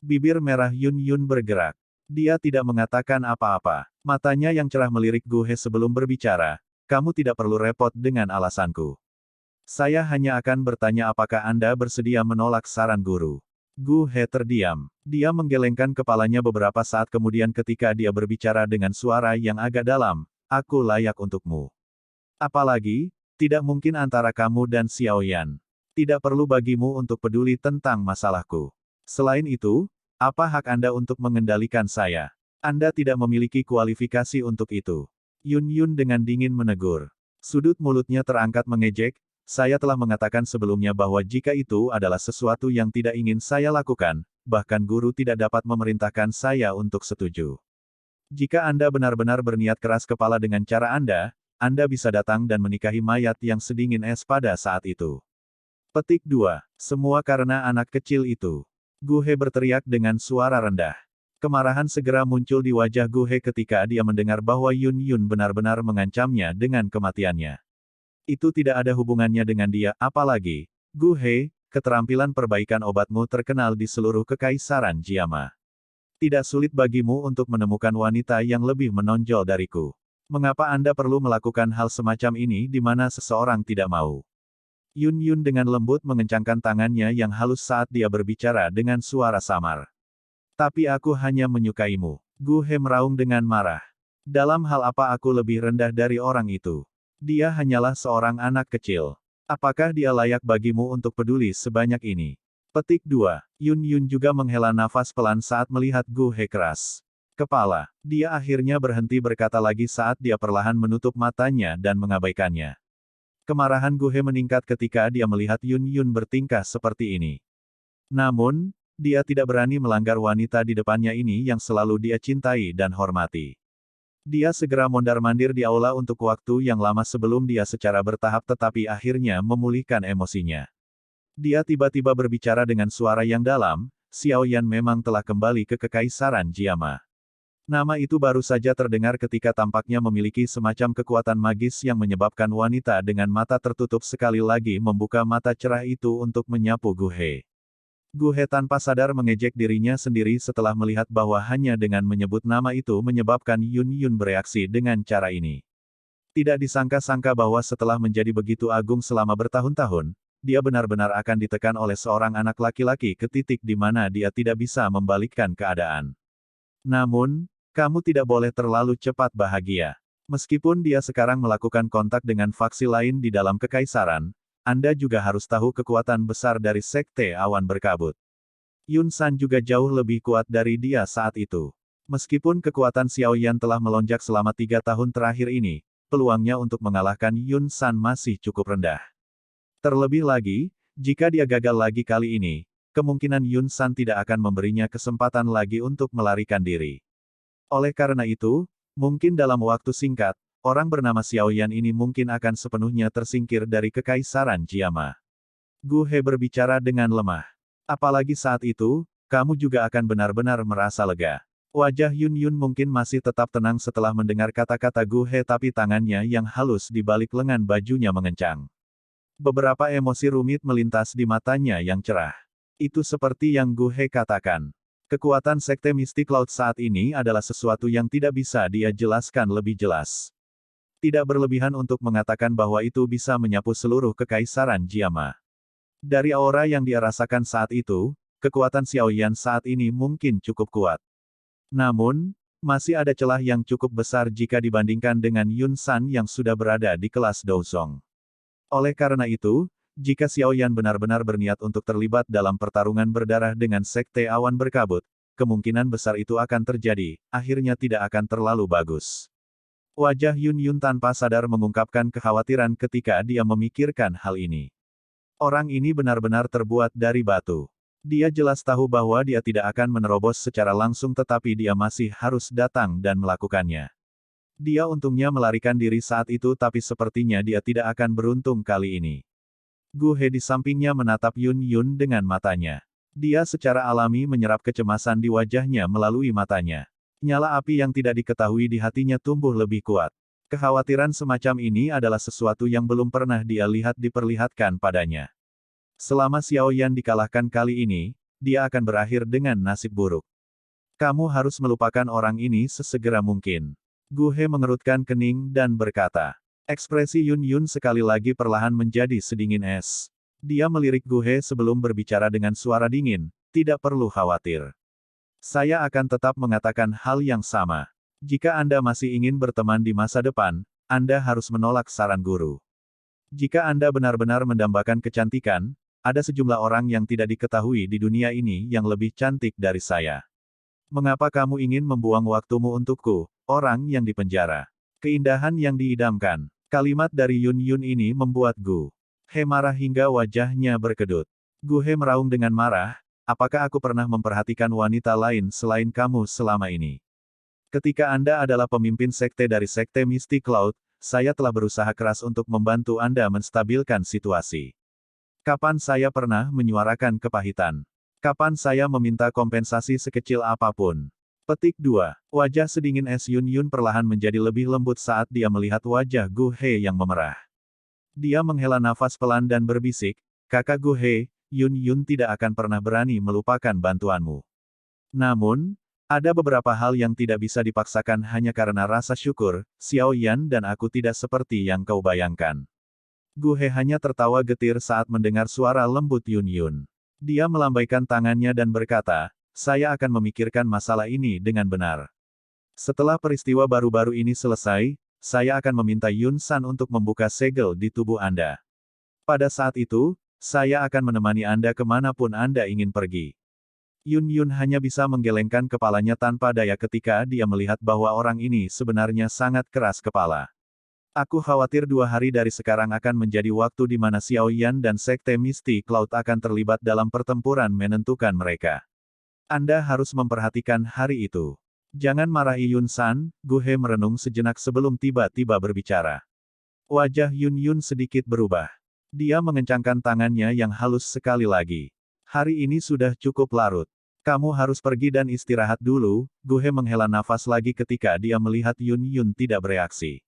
Bibir merah Yun Yun bergerak. Dia tidak mengatakan apa-apa. Matanya yang cerah melirik Gu He sebelum berbicara. Kamu tidak perlu repot dengan alasanku. Saya hanya akan bertanya apakah Anda bersedia menolak saran guru. Gu He terdiam. Dia menggelengkan kepalanya beberapa saat kemudian ketika dia berbicara dengan suara yang agak dalam, aku layak untukmu. Apalagi, tidak mungkin antara kamu dan Xiao Yan. Tidak perlu bagimu untuk peduli tentang masalahku. Selain itu, apa hak Anda untuk mengendalikan saya? Anda tidak memiliki kualifikasi untuk itu. Yun Yun dengan dingin menegur. Sudut mulutnya terangkat mengejek, saya telah mengatakan sebelumnya bahwa jika itu adalah sesuatu yang tidak ingin saya lakukan, bahkan guru tidak dapat memerintahkan saya untuk setuju. Jika Anda benar-benar berniat keras kepala dengan cara Anda bisa datang dan menikahi mayat yang sedingin es pada saat itu. Petik 2. Semua karena anak kecil itu. Gu He berteriak dengan suara rendah. Kemarahan segera muncul di wajah Gu He ketika dia mendengar bahwa Yun Yun benar-benar mengancamnya dengan kematiannya. Itu tidak ada hubungannya dengan dia, apalagi, Gu He, keterampilan perbaikan obatmu terkenal di seluruh kekaisaran Jiama. Tidak sulit bagimu untuk menemukan wanita yang lebih menonjol dariku. Mengapa Anda perlu melakukan hal semacam ini di mana seseorang tidak mau? Yun Yun dengan lembut mengencangkan tangannya yang halus saat dia berbicara dengan suara samar. Tapi aku hanya menyukaimu. Gu He meraung dengan marah. Dalam hal apa aku lebih rendah dari orang itu? Dia hanyalah seorang anak kecil. Apakah dia layak bagimu untuk peduli sebanyak ini? Petik 2. Yun Yun juga menghela nafas pelan saat melihat Gu He keras kepala. Dia akhirnya berhenti berkata lagi saat dia perlahan menutup matanya dan mengabaikannya. Kemarahan Gu He meningkat ketika dia melihat Yun Yun bertingkah seperti ini. Namun, dia tidak berani melanggar wanita di depannya ini yang selalu dia cintai dan hormati. Dia segera mondar-mandir di aula untuk waktu yang lama sebelum dia secara bertahap tetapi akhirnya memulihkan emosinya. Dia tiba-tiba berbicara dengan suara yang dalam, Xiao Yan memang telah kembali ke Kekaisaran Jiama. Nama itu baru saja terdengar ketika tampaknya memiliki semacam kekuatan magis yang menyebabkan wanita dengan mata tertutup sekali lagi membuka mata cerah itu untuk menyapu Gu He. Gu He tanpa sadar mengejek dirinya sendiri setelah melihat bahwa hanya dengan menyebut nama itu menyebabkan Yun Yun bereaksi dengan cara ini. Tidak disangka-sangka bahwa setelah menjadi begitu agung selama bertahun-tahun, dia benar-benar akan ditekan oleh seorang anak laki-laki ke titik di mana dia tidak bisa membalikkan keadaan. Namun, kamu tidak boleh terlalu cepat bahagia. Meskipun dia sekarang melakukan kontak dengan faksi lain di dalam kekaisaran, Anda juga harus tahu kekuatan besar dari Sekte Awan Berkabut. Yun San juga jauh lebih kuat dari dia saat itu. Meskipun kekuatan Xiao Yan telah melonjak selama 3 tahun terakhir ini, peluangnya untuk mengalahkan Yun San masih cukup rendah. Terlebih lagi, jika dia gagal lagi kali ini, kemungkinan Yun San tidak akan memberinya kesempatan lagi untuk melarikan diri. Oleh karena itu, mungkin dalam waktu singkat, orang bernama Xiao Yan ini mungkin akan sepenuhnya tersingkir dari Kekaisaran Jiama. Gu He berbicara dengan lemah. Apalagi saat itu, kamu juga akan benar-benar merasa lega. Wajah Yun Yun mungkin masih tetap tenang setelah mendengar kata-kata Gu He tapi tangannya yang halus di balik lengan bajunya mengencang. Beberapa emosi rumit melintas di matanya yang cerah. Itu seperti yang Gu He katakan. Kekuatan Sekte Mistik Laut saat ini adalah sesuatu yang tidak bisa dia jelaskan lebih jelas. Tidak berlebihan untuk mengatakan bahwa itu bisa menyapu seluruh kekaisaran Jiama. Dari aura yang dia rasakan saat itu, kekuatan Xiao Yan saat ini mungkin cukup kuat. Namun, masih ada celah yang cukup besar jika dibandingkan dengan Yun San yang sudah berada di kelas Douzong. Oleh karena itu, jika Xiao Yan benar-benar berniat untuk terlibat dalam pertarungan berdarah dengan Sekte Awan Berkabut, kemungkinan besar itu akan terjadi, akhirnya tidak akan terlalu bagus. Wajah Yun Yun tanpa sadar mengungkapkan kekhawatiran ketika dia memikirkan hal ini. Orang ini benar-benar terbuat dari batu. Dia jelas tahu bahwa dia tidak akan menerobos secara langsung tetapi dia masih harus datang dan melakukannya. Dia untungnya melarikan diri saat itu tapi sepertinya dia tidak akan beruntung kali ini. Gu He di sampingnya menatap Yun Yun dengan matanya. Dia secara alami menyerap kecemasan di wajahnya melalui matanya. Nyala api yang tidak diketahui di hatinya tumbuh lebih kuat. Kekhawatiran semacam ini adalah sesuatu yang belum pernah dia lihat diperlihatkan padanya. Selama Xiao Yan dikalahkan kali ini, dia akan berakhir dengan nasib buruk. Kamu harus melupakan orang ini sesegera mungkin. Gu He mengerutkan kening dan berkata. Ekspresi Yun Yun sekali lagi perlahan menjadi sedingin es. Dia melirik Gu He sebelum berbicara dengan suara dingin, tidak perlu khawatir. Saya akan tetap mengatakan hal yang sama. Jika Anda masih ingin berteman di masa depan, Anda harus menolak saran guru. Jika Anda benar-benar mendambakan kecantikan, ada sejumlah orang yang tidak diketahui di dunia ini yang lebih cantik dari saya. Mengapa kamu ingin membuang waktumu untukku, orang yang dipenjara? Keindahan yang diidamkan. Kalimat dari Yun Yun ini membuat Gu He marah hingga wajahnya berkedut. Gu He meraung dengan marah, apakah aku pernah memperhatikan wanita lain selain kamu selama ini? Ketika Anda adalah pemimpin sekte dari Sekte Mistik Laut, saya telah berusaha keras untuk membantu Anda menstabilkan situasi. Kapan saya pernah menyuarakan kepahitan? Kapan saya meminta kompensasi sekecil apapun? Petik 2. Wajah sedingin es Yun Yun perlahan menjadi lebih lembut saat dia melihat wajah Gu He yang memerah. Dia menghela nafas pelan dan berbisik, Kakak Gu He, Yun Yun tidak akan pernah berani melupakan bantuanmu. Namun, ada beberapa hal yang tidak bisa dipaksakan hanya karena rasa syukur, Xiao Yan dan aku tidak seperti yang kau bayangkan. Gu He hanya tertawa getir saat mendengar suara lembut Yun Yun. Dia melambaikan tangannya dan berkata, saya akan memikirkan masalah ini dengan benar. Setelah peristiwa baru-baru ini selesai, saya akan meminta Yun San untuk membuka segel di tubuh Anda. Pada saat itu, saya akan menemani Anda kemanapun Anda ingin pergi. Yun Yun hanya bisa menggelengkan kepalanya tanpa daya ketika dia melihat bahwa orang ini sebenarnya sangat keras kepala. Aku khawatir 2 hari dari sekarang akan menjadi waktu di mana Xiao Yan dan Sekte Mistik Laut akan terlibat dalam pertempuran menentukan mereka. Anda harus memperhatikan hari itu. Jangan marahi Yun San, Gu He merenung sejenak sebelum tiba-tiba berbicara. Wajah Yun Yun sedikit berubah. Dia mengencangkan tangannya yang halus sekali lagi. Hari ini sudah cukup larut. Kamu harus pergi dan istirahat dulu, Gu He menghela nafas lagi ketika dia melihat Yun Yun tidak bereaksi.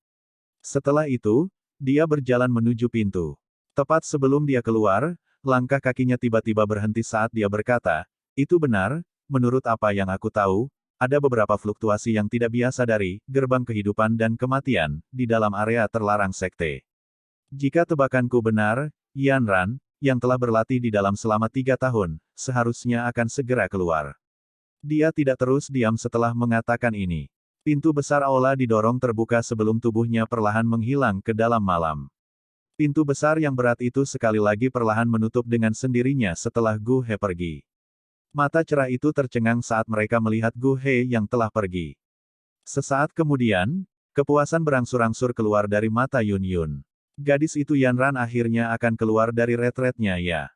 Setelah itu, dia berjalan menuju pintu. Tepat sebelum dia keluar, langkah kakinya tiba-tiba berhenti saat dia berkata, itu benar, menurut apa yang aku tahu, ada beberapa fluktuasi yang tidak biasa dari gerbang kehidupan dan kematian di dalam area terlarang sekte. Jika tebakanku benar, Yan Ran, yang telah berlatih di dalam selama 3 tahun, seharusnya akan segera keluar. Dia tidak terus diam setelah mengatakan ini. Pintu besar aula didorong terbuka sebelum tubuhnya perlahan menghilang ke dalam malam. Pintu besar yang berat itu sekali lagi perlahan menutup dengan sendirinya setelah Gu He pergi. Mata cerah itu tercengang saat mereka melihat Gu He yang telah pergi. Sesaat kemudian, kepuasan berangsur-angsur keluar dari mata Yun Yun. Gadis itu Yan Ran akhirnya akan keluar dari retretnya ya.